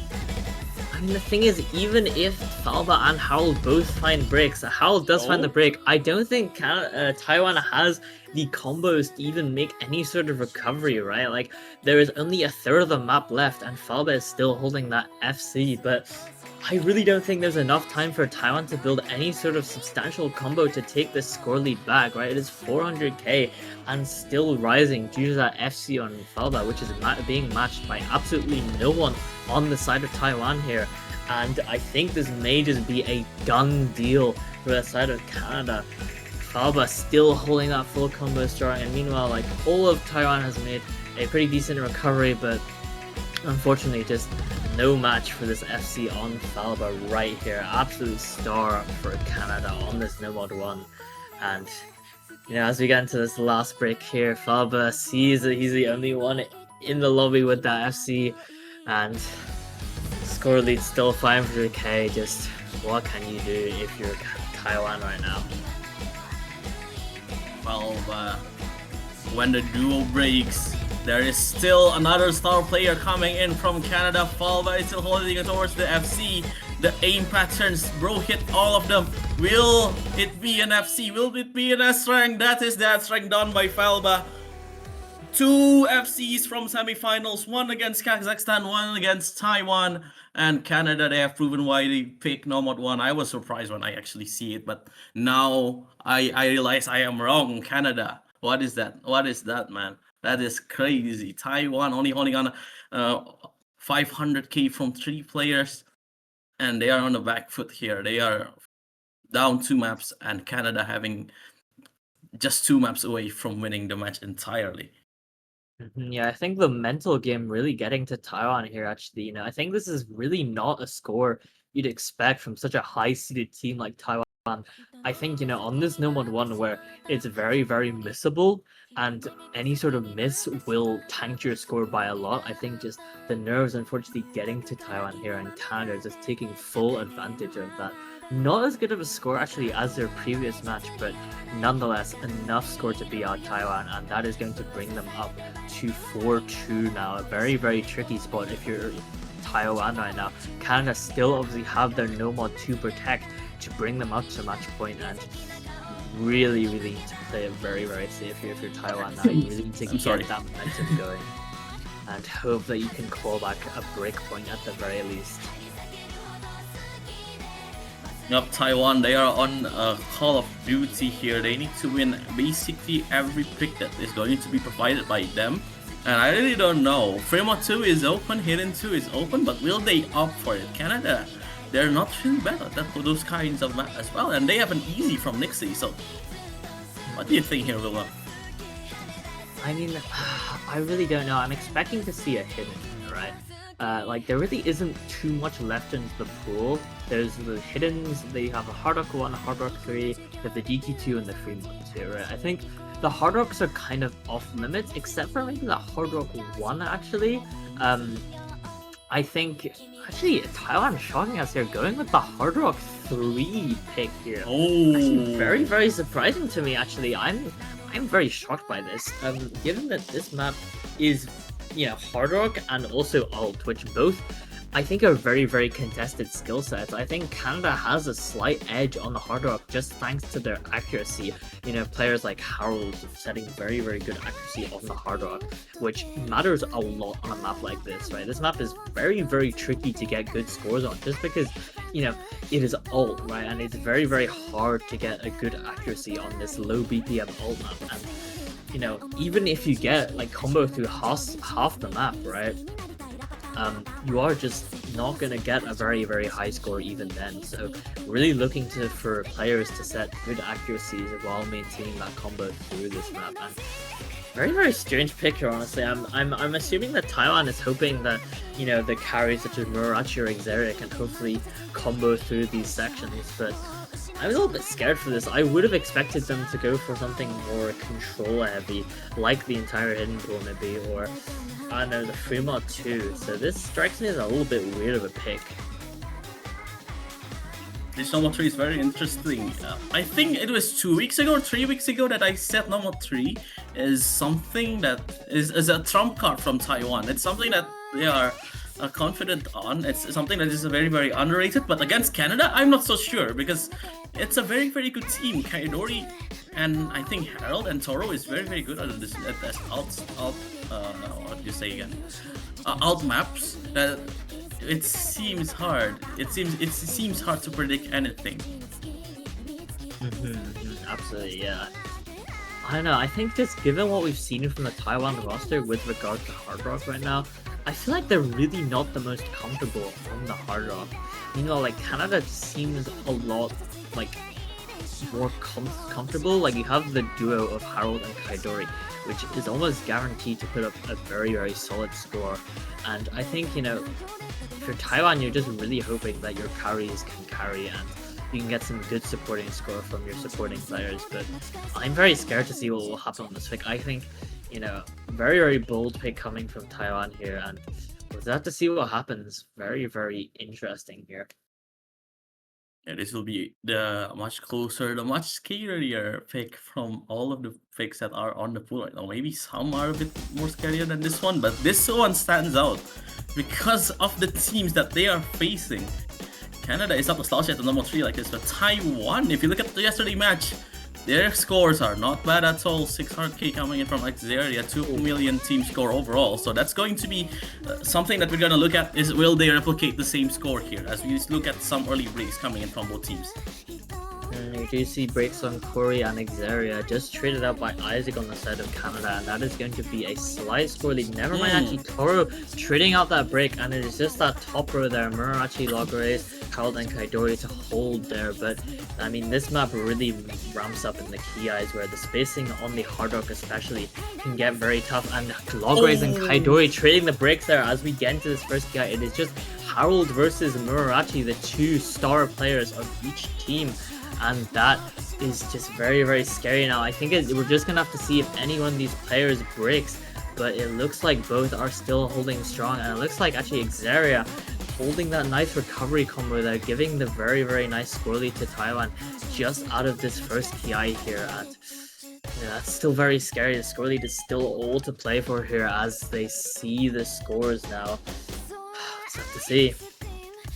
I I mean, the thing is, even if Falba and Harold both find breaks, Harold does find the break. I don't think Taiwan has the combos to even make any sort of recovery, right? Like, there is only a third of the map left, and Falba is still holding that FC, but I really don't think there's enough time for Taiwan to build any sort of substantial combo to take this score lead back, right? It is 400k and still rising due to that FC on Falba, which is being matched by absolutely no one on the side of Taiwan here. And I think this may just be a done deal for the side of Canada. Falba still holding that full combo strong, and meanwhile, like, all of Taiwan has made a pretty decent recovery, but unfortunately just no match for this FC on Falba right here. Absolute star for Canada on this No Mod 1. And, you know, as we get into this last break here, Falba sees that he's the only one in the lobby with that FC, and score lead still 500k. Just what can you do if you're Taiwan right now? Well, when the duo breaks, there is still another star player coming in from Canada. Falba is still holding it towards the FC. The aim patterns, bro, hit all of them. Will it be an FC? Will it be an S rank? That is the S rank done by Falba. 2 FCs from semifinals, one against Kazakhstan, one against Taiwan, and Canada. They have proven why they picked No Mod 1. I was surprised when I actually see it, but now I realize I am wrong. Canada, what is that? What is that, man? That is crazy. Taiwan only holding on 500k from 3 players, and they are on the back foot here. They are down 2 maps, and Canada having just 2 maps away from winning the match entirely. Yeah, I think the mental game really getting to Taiwan here, actually. You know, I think this is really not a score you'd expect from such a high-seeded team like Taiwan. I think, you know, on this No Mod 1 where it's very, very missable, and any sort of miss will tank your score by a lot, I think just the nerves, unfortunately, getting to Taiwan here, and Canada just taking full advantage of that. Not as good of a score, actually, as their previous match, but nonetheless, enough score to beat out Taiwan, and that is going to bring them up to 4-2 now. A very, very tricky spot if you're Taiwan right now. Canada still obviously have their No Mod 2 protect to bring them up to match point, and really, really need to play it very, very safe here if you're Taiwan now. You really need to get that momentum going and hope that you can call back a break point at the very least. Yep, Taiwan, they are on Call of Duty here. They need to win basically every pick that is going to be provided by them. And I really don't know. Fremont 2 is open, Hidden 2 is open, but will they opt for it? Canada, they're not really bad at that for those kinds of maps as well. And they have an easy from Nixie, so what do you think here, Wilma? I mean, I really don't know. I'm expecting to see a Hidden, right? Like, there really isn't too much left in the pool. There's the Hiddens, they have a Hard Rock 1, Hard Rock 3, they have the DT2, and the Fremont 2, right? I think the Hard Rocks are kind of off limits, except for maybe the Hard Rock 1, actually. I think, actually, Taiwan shocking us here, going with the Hard Rock 3 pick here. Oh, Actually, very, very surprising to me, actually. I'm very shocked by this, given that this map is, you know, Hard Rock and also Alt, which both I think are very, very contested skill sets. I think Canada has a slight edge on the Hard Rock just thanks to their accuracy. You know, players like Harold setting very, very good accuracy on the Hard Rock, which matters a lot on a map like this, right? This map is very, very tricky to get good scores on just because, you know, it is Alt, right? And it's very, very hard to get a good accuracy on this low BPM Alt map. And, you know, even if you get like combo through half the map, right? You are just not going to get a very, very high score even then. So really looking for players to set good accuracies while maintaining that combo through this map. And very, very strange picture, honestly. I'm assuming that Taiwan is hoping that, you know, the carries such as Murachi or Xeria can hopefully combo through these sections, but I'm a little bit scared for this. I would have expected them to go for something more control heavy, like the entire Hidden Pool maybe, or I don't know, the Fremont 2. So this strikes me as a little bit weird of a pick. This No Mod 3 is very interesting. I think it was 2 weeks ago or 3 weeks ago that I said No Mod 3 is something that is a trump card from Taiwan. It's something that they are confident on. It's something that is very, very underrated. But against Canada, I'm not so sure because it's a very, very good team. Kaidori and I think Harold and Toro is very, very good at this what do you say again? Out maps. It seems hard. It seems hard to predict anything. Absolutely, yeah. I don't know. I think just given what we've seen from the Taiwan roster with regard to Hard Rock right now, I feel like they're really not the most comfortable on the Hard Rock. You know, like Canada seems a lot like more comfortable. Like you have the duo of Harold and Kaidori, which is almost guaranteed to put up a very, very solid score. And I think, you know, for Taiwan, you're just really hoping that your carries can carry and you can get some good supporting score from your supporting players. But I'm very scared to see what will happen on this pick. I think, you know, very, very bold pick coming from Taiwan here, and we'll have to see what happens. Very, very interesting here. Yeah, this will be the much closer, the much scarier pick from all of the picks that are on the pool right now. Maybe some are a bit more scarier than this one, but this one stands out because of the teams that they are facing. Canada is up a slouch at the number 3 like this, but Taiwan, if you look at the yesterday match, their scores are not bad at all. 600k coming in from Xeria, 2 million team score overall. So that's going to be something that we're going to look at is will they replicate the same score here as we look at some early breaks coming in from both teams. You do see breaks on Corey and Xeria just traded out by Isaac on the side of Canada, and that is going to be a slight score lead. Never mind actually Toro trading out that break, and it is just that top row there, Murachi, Logres, Harold and Kaidori to hold there. But I mean, this map really ramps up in the key eyes where the spacing on the Hard Rock especially can get very tough, and Logres and Kaidori trading the breaks there as we get into this first key eye. It is just Harold versus Murachi, the 2 star players of each team. And that is just very, very scary now. I think we're just going to have to see if any one of these players breaks. But it looks like both are still holding strong. And it looks like actually Xeria holding that nice recovery combo there, giving the very, very nice score lead to Taiwan just out of this first KI here. And yeah, that's still very scary. The score lead is still all to play for here as they see the scores now. It's tough to see.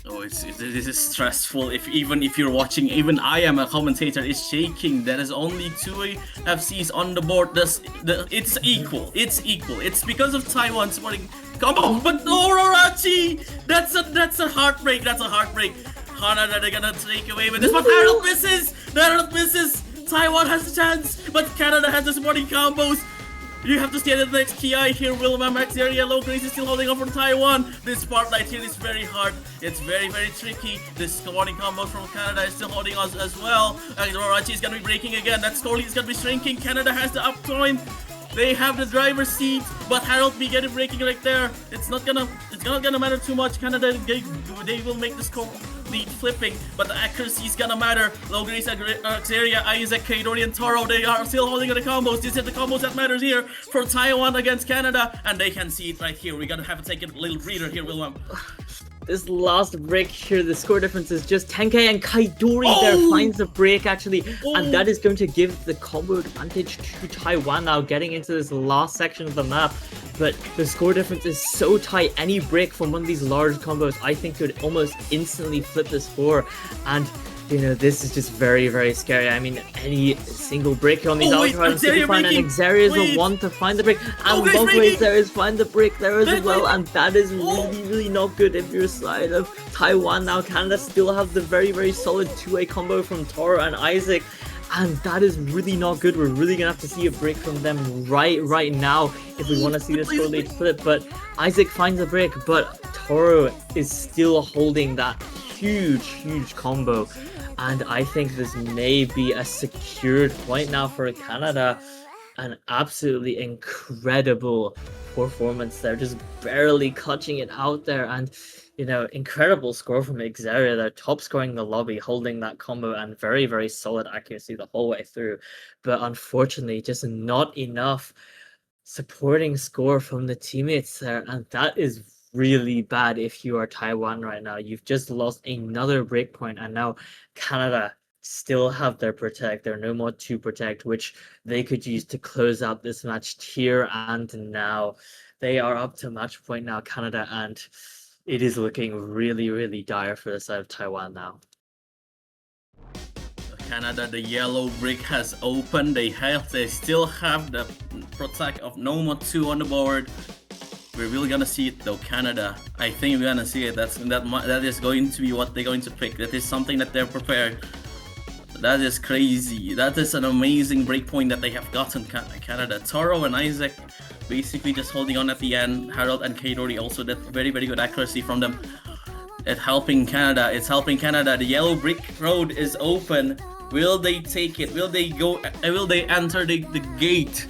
Oh, this is stressful. Even if you're watching, even I am a commentator, is shaking. There is only 2 FCs on the board. It's equal. It's because of Taiwan supporting combo. But Ororachi! That's a heartbreak. Canada, they're gonna take away with this, but Harold misses. Taiwan has a chance, but Canada has the supporting combos. You have to stay at the next KI here. Wilma Max area. Low Grace is still holding on for Taiwan. This spotlight here is very hard. It's very, very tricky. This scoring combo from Canada is still holding us as well. Rorachi is gonna be breaking again. That score lead is gonna be shrinking. Canada has the up point. They have the driver's seat, but Harold be getting breaking right there. It's not gonna matter too much. Canada, they will make the score lead flipping, but the accuracy is gonna matter. Low Grace, Xeria, Isaac, Kaidori, and Taro, they are still holding on the combos. These are the combos that matters here for Taiwan against Canada, and they can see it right here. We gotta have to take a little breather here, William. This last break here, the score difference is just 10k, and Kaidori there finds the break actually, and that is going to give the combo advantage to Taiwan now getting into this last section of the map. But the score difference is so tight, any break from one of these large combos I think could almost instantly flip the score, and you know, this is just very, very scary. I mean, any single break here on these outcards to be fine, and Xeria is the one to find the break, and Logways there is find the break there as well, and that is really, really not good if you're side of Taiwan. Now Canada still have the very, very solid 2-way combo from Toro and Isaac, and that is really not good. We're really gonna have to see a break from them right now if we want to see the score lead flip. But Isaac finds a break, but Toro is still holding that huge combo. And I think this may be a secured point now for Canada. An absolutely incredible performance there, just barely clutching it out there. And, you know, incredible score from Xeria there, top scoring the lobby, holding that combo, and very, very solid accuracy the whole way through. But unfortunately, just not enough supporting score from the teammates there. And that is really bad if you are Taiwan right now. You've just lost another breakpoint, and now Canada still have their protect. There are no more 2 protect, which they could use to close out this match here and now. They are up to match point now, Canada, and it is looking really, really dire for the side of Taiwan now. Canada, the yellow brick has opened. They still have the protect of Nomo 2 on the board. We're really gonna see it though. Canada, I think we're gonna see it. That is going to be what they're going to pick. That is something that they're prepared. That is crazy. That is an amazing breakpoint that they have gotten. Canada, Toro and Isaac basically just holding on at the end. Harold and Kaidori also that very good accuracy from them. It's helping Canada. It's helping Canada. The yellow brick road is open. Will they take it? Will they go? Will they enter the gate?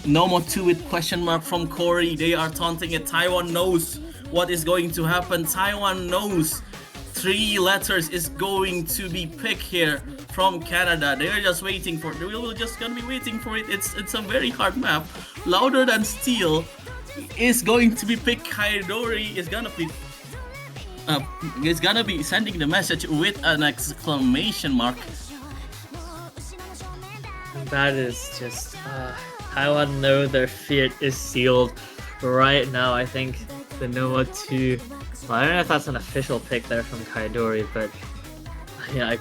Nomo 2 with question mark from Corey. They are taunting it. Taiwan knows what is going to happen. Taiwan knows 3 letters is going to be picked here from Canada. They're just waiting for it. We're just gonna be waiting for it. It's a very hard map. Louder Than Steel is going to be picked. Kaidori is gonna be sending the message with an exclamation mark. That is just Taiwan know their fate is sealed right now. I think the Nomo 2. Well, I don't know if that's an official pick there from Kaidori, but yeah,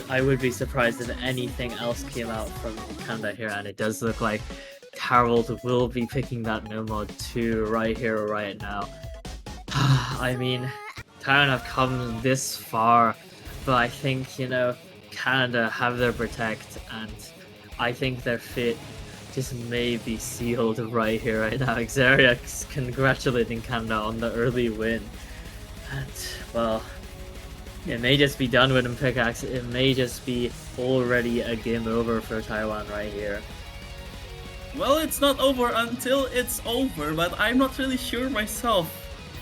I would be surprised if anything else came out from Canada here, and it does look like Harold will be picking that Nomo 2 right here, right now. I mean, Taiwan have come this far, but I think, you know, Canada have their protect, and I think their fate just may be sealed right here, right now. Xeria's congratulating Canada on the early win. And, well, it may just be done with him pickaxe. It may just be already a game over for Taiwan right here. Well, it's not over until it's over, but I'm not really sure myself.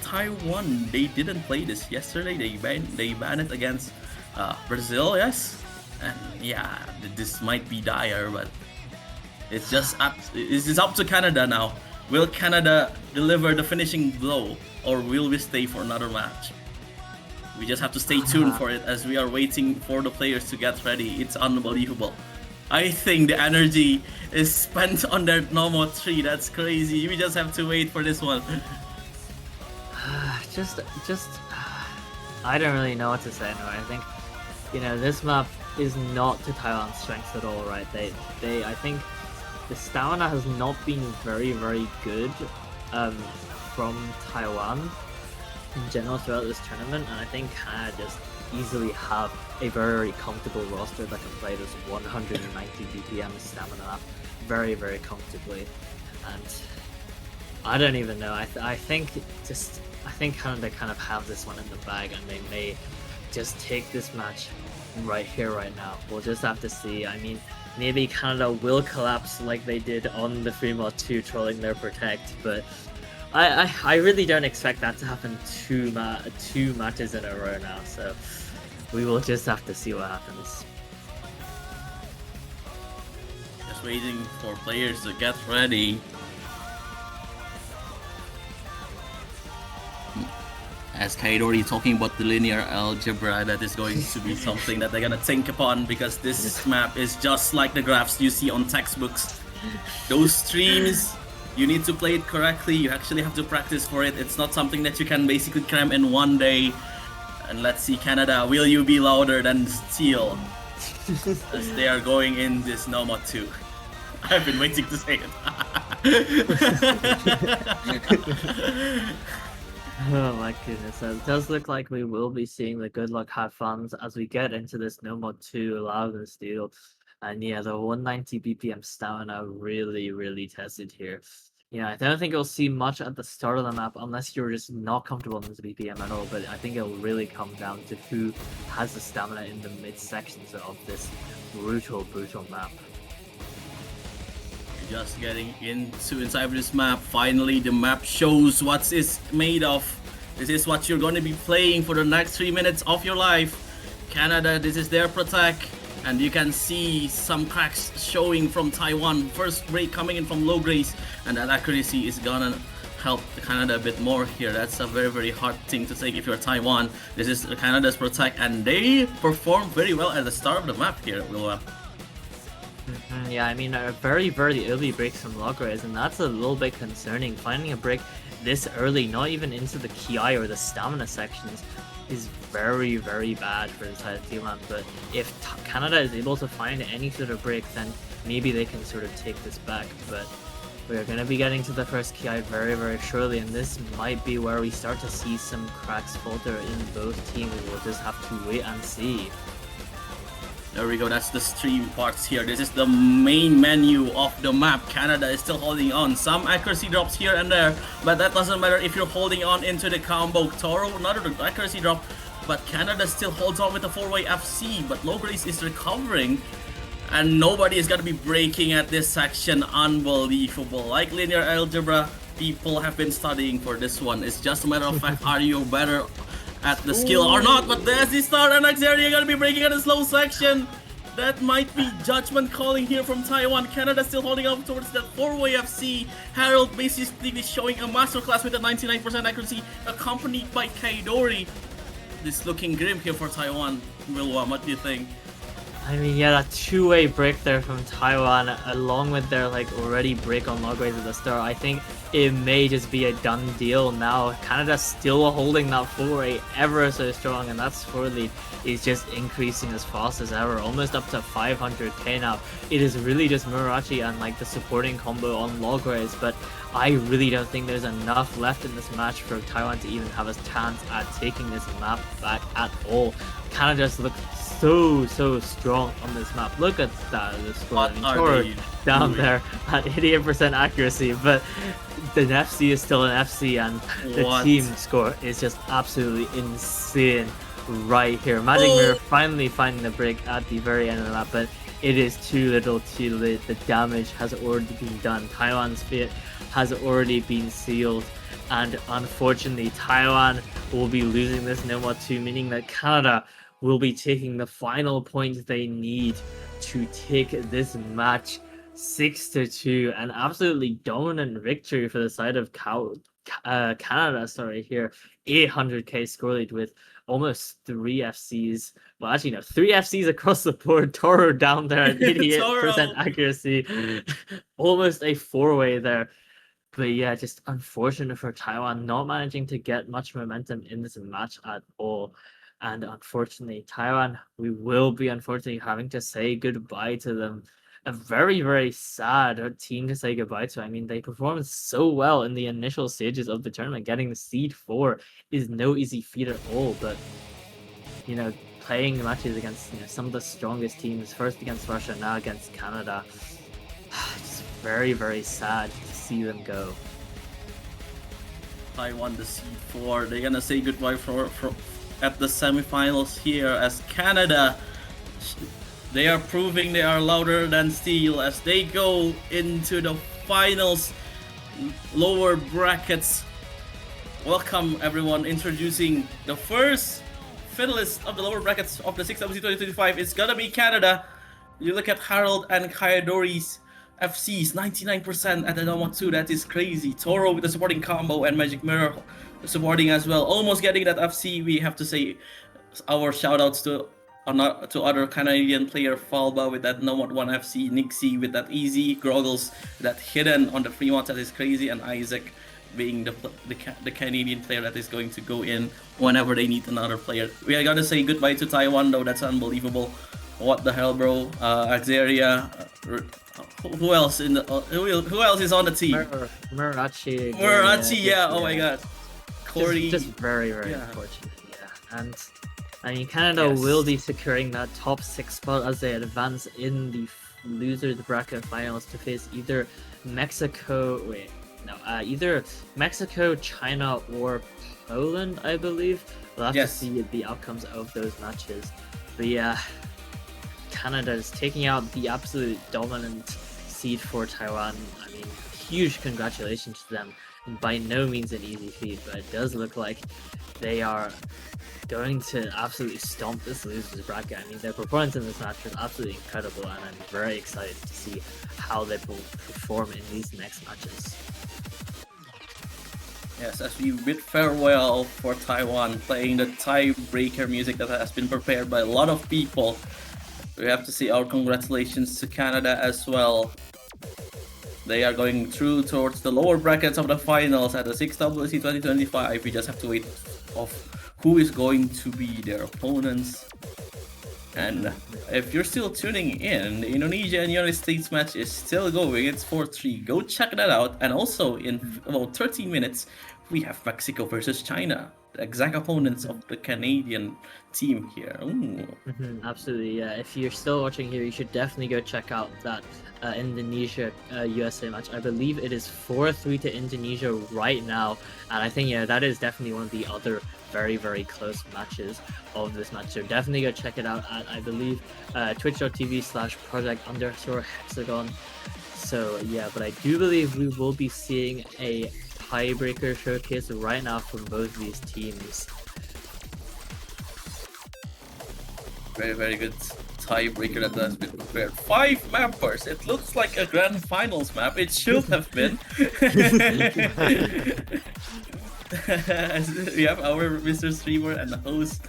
Taiwan, they didn't play this yesterday. They banned it against Brazil, yes? And yeah, this might be dire, but it's just up to Canada now. Will Canada deliver the finishing blow, or will we stay for another match? We just have to stay tuned for it as we are waiting for the players to get ready. It's unbelievable. I think the energy is spent on their Nomo 3. That's crazy. We just have to wait for this one. I don't really know what to say now. I think, you know, this map is not to Taiwan's strengths at all, right? I think the stamina has not been very good from Taiwan in general throughout this tournament, and I think Canada just easily have a very comfortable roster that can play this 190 BPM stamina map very comfortably. And I don't even know. I think Canada kind of have this one in the bag, and they may just take this match right here, right now. We'll just have to see. I mean, maybe Canada will collapse like they did on the Fremont 2 trolling their protect, but I really don't expect that to happen two matches in a row now, so we will just have to see what happens. Just waiting for players to get ready. As Kaidori talking about the linear algebra, that is going to be something that they're gonna think upon, because this map is just like the graphs you see on textbooks. Those streams, you need to play it correctly. You actually have to practice for it. It's not something that you can basically cram in one day. And let's see, Canada, will you be louder than steel? As they are going in this Nomo 2. I've been waiting to say it. Oh my goodness, it does look like we will be seeing the good luck have fun as we get into this Nomo 2 Louder Than Steel. And yeah, the 190 BPM stamina really tested here. Yeah, I don't think you'll see much at the start of the map unless you're just not comfortable in this BPM at all, but I think it'll really come down to who has the stamina in the mid sections of this brutal map. Just getting inside of this map. Finally, the map shows what it's made of. This is what you're going to be playing for the next 3 minutes of your life. Canada, this is their protect, and you can see some cracks showing from Taiwan. First break coming in from low grace, and that accuracy is gonna help Canada a bit more here. That's a very hard thing to take if you're Taiwan. This is Canada's protect, and they perform very well at the start of the map here, Wilma. Yeah, I mean, very early breaks from Logres, and that's a little bit concerning. Finding a break this early, not even into the ki or the stamina sections, is very, very bad for the side of Taiwan. But if Canada is able to find any sort of break, then maybe they can sort of take this back. But we're going to be getting to the first ki very, very shortly, and this might be where we start to see some cracks falter in both teams. We'll just have to wait and see. There we go, that's the stream parts here. This is the main menu of the map. Canada is still holding on. Some accuracy drops here and there, but that doesn't matter if you're holding on into the combo. Toro, another accuracy drop, but Canada still holds on with the 4-way FC, but Logris is recovering. And nobody is going to be breaking at this section. Unbelievable. Like linear algebra, people have been studying for this one. It's just a matter of fact, are you better at the skill or not? But there's the start, and Xavier going to be breaking at a slow section. That might be judgment calling here from Taiwan. Canada still holding up towards that 4-way FC. Harold basically showing a masterclass with a 99% accuracy, accompanied by Kaidori. This looking grim here for Taiwan. Milwa, what do you think? I mean, yeah, that two-way break there from Taiwan, along with their already break on Logways at the start, I think it may just be a done deal now. Canada's still holding that 4-way ever so strong, and that score lead is just increasing as fast as ever, almost up to 500k now. It is really just Murachi and the supporting combo on Logways, but I really don't think there's enough left in this match for Taiwan to even have a chance at taking this map back at all. Canada just looks so strong on this map. Look at that, the score. Toro down there at 88% accuracy, but the FC is still an FC, and the team score is just absolutely insane right here. Magic Mirror finally finding the break at the very end of the map, but it is too little too late. The damage has already been done. Taiwan's fate has already been sealed, and unfortunately Taiwan will be losing this Nomad 2, meaning that Canada will be taking the final point they need to take this match 6-2. An absolutely dominant victory for the side of Canada. Sorry, here 800k score lead with almost 3 FCs. Well, actually no, 3 FCs across the board. Toro down there at 88% accuracy, almost a 4-way there. But yeah, just unfortunate for Taiwan not managing to get much momentum in this match at all. And unfortunately, Taiwan, we will be unfortunately having to say goodbye to them. A very, very sad team to say goodbye to. I mean, they performed so well in the initial stages of the tournament. Getting the seed 4 is no easy feat at all. But, playing matches against some of the strongest teams, first against Russia, now against Canada, just very, very sad to see them go. Taiwan, the seed 4, they're gonna say goodbye at the semifinals here, as Canada, they are proving they are louder than steel as they go into the finals, lower brackets. Welcome everyone, introducing the first finalist of the lower brackets of the 6WC2025. It's gonna be Canada. You look at Harold and Kaidori's FCs, 99% at the Nomad 2, that is crazy. Toro with the supporting combo and Magic Mirror supporting as well, almost getting that FC. We have to say our shoutouts to other Canadian player, Falba with that Nomad 1 FC, Nixie with that easy, Groggles that hidden on the Fremont, that is crazy, and Isaac being the Canadian player that is going to go in whenever they need another player. We are gonna say goodbye to Taiwan though. That's unbelievable. What the hell, bro? Axeria. Who else who else is on the team? Murachi. Yeah. Oh my God. Corey. Just very, very unfortunate. Yeah, and I mean Canada will be securing that top 6 spot as they advance in the losers bracket finals to face either either Mexico, China, or Poland, I believe. We'll have to see the outcomes of those matches. But yeah, Canada is taking out the absolute dominant seed for Taiwan. I mean, huge congratulations to them. By no means an easy feat, but it does look like they are going to absolutely stomp this losers bracket. I mean, their performance in this match was absolutely incredible, and I'm very excited to see how they will perform in these next matches. Yes, as we bid farewell for Taiwan, playing the tiebreaker music that has been prepared by a lot of people, we have to say our congratulations to Canada as well. They are going through towards the lower brackets of the finals at the 6WC 2025. We just have to wait of who is going to be their opponents. And if you're still tuning in, the Indonesia and United States match is still going. It's 4-3. Go check that out. And also in about 13 minutes, we have Mexico versus China, the exact opponents of the Canadian team here. Absolutely, yeah. If you're still watching here, you should definitely go check out that Indonesia USA match. I believe it is 4-3 to Indonesia right now, and I think that is definitely one of the other very, very close matches of this match. So definitely go check it out at, I believe, twitch.tv/project_hexagon. So yeah, but I do believe we will be seeing a tiebreaker showcase right now from both these teams. Very, very good tiebreaker that has been prepared. 5 mappers. It looks like a grand finals map. It should have been. We have our Mr. Streamer and the host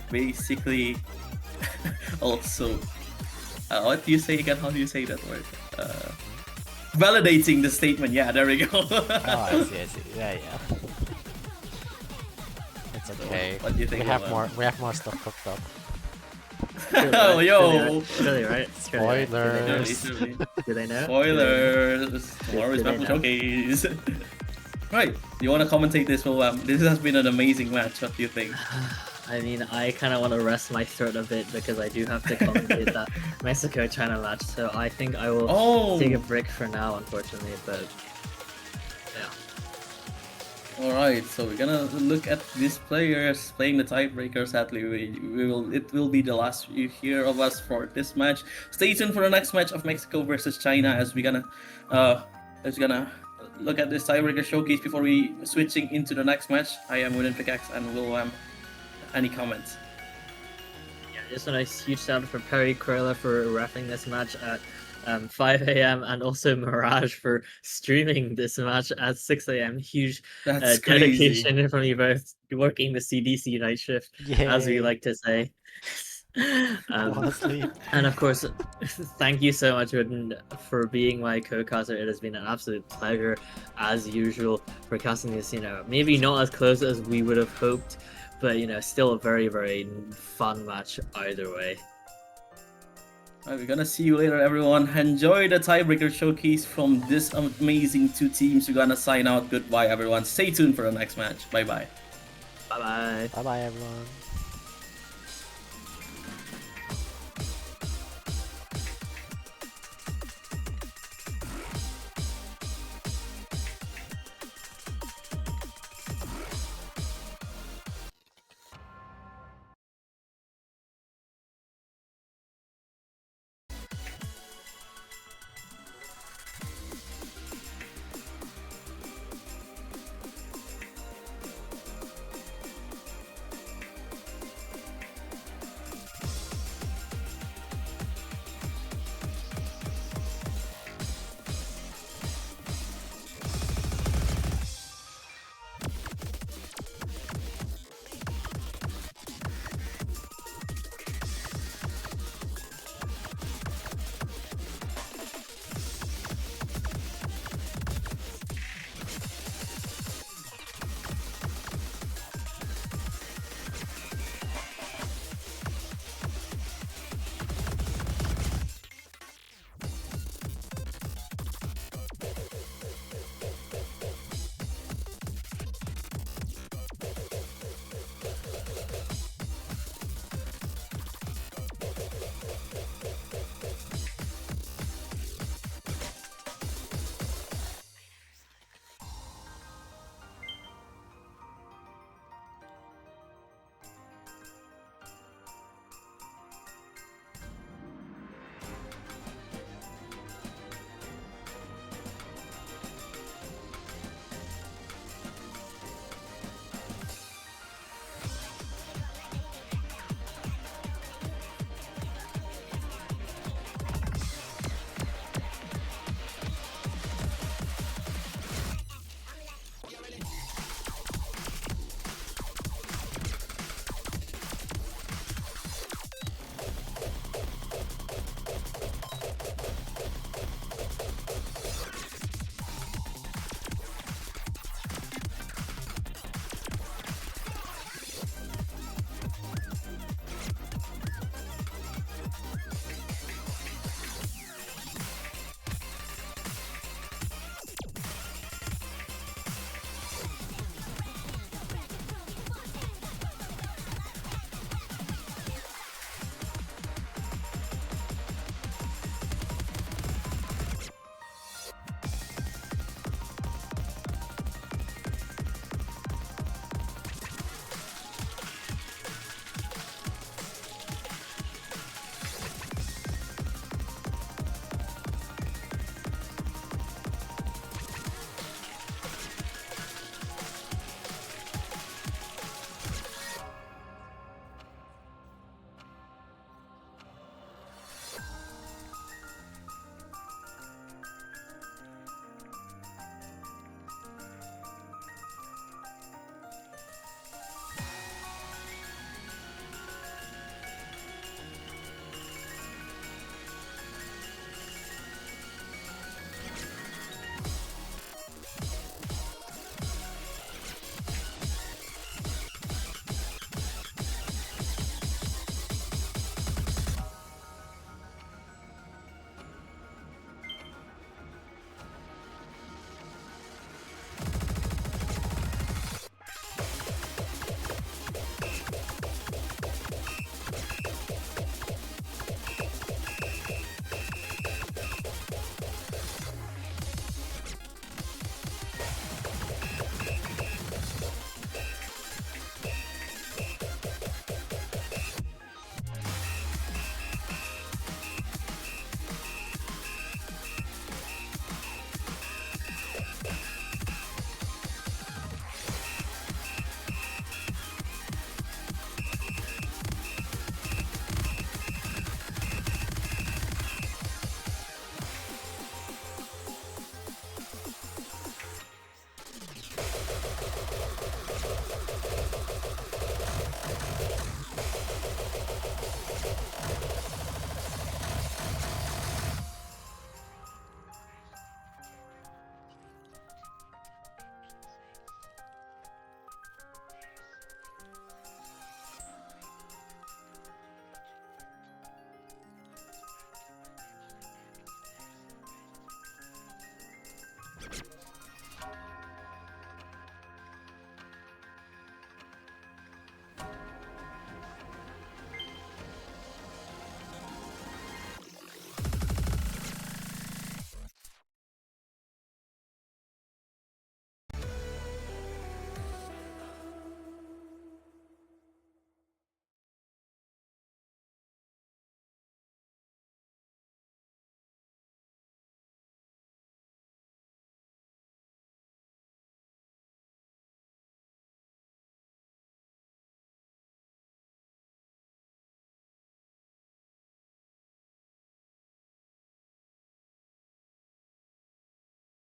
basically also what do you say again? How do you say that word? Validating the statement. Yeah, there we go. Oh, I see. Yeah. It's okay. What do you think? We have more stuff cooked up. Oh, yo! Really, right? Spoilers. Do they know? Spoilers! Tomorrow's Battle Showcase! Right, you want to commentate this, Will? This has been an amazing match. What do you think? I mean, I kind of want to rest my throat a bit because I do have to commentate that Mexico-China match. So I think I will take a break for now, unfortunately. But yeah. All right, so we're gonna look at these players playing the tiebreaker. Sadly, it will be the last you hear of us for this match. Stay tuned for the next match of Mexico versus China as we're gonna look at this tiebreaker showcase before we switching into the next match. I am Wooden Pickaxe and Will. Any comments? Yeah, just a nice huge shout out for Perry Cruella for reffing this match at 5 a.m. and also Mirage for streaming this match at 6 a.m. Huge dedication from you both working the CDC night shift, as we like to say. Honestly. And of course, thank you so much, Wooden, for being my co-caster. It has been an absolute pleasure, as usual, for casting this. Maybe not as close as we would have hoped, but still a very, very fun match either way. We're gonna see you later, everyone. Enjoy the tiebreaker showcase from this amazing 2 teams. We're gonna sign out. Goodbye, everyone. Stay tuned for the next match. Bye bye. Bye bye. Bye bye, everyone.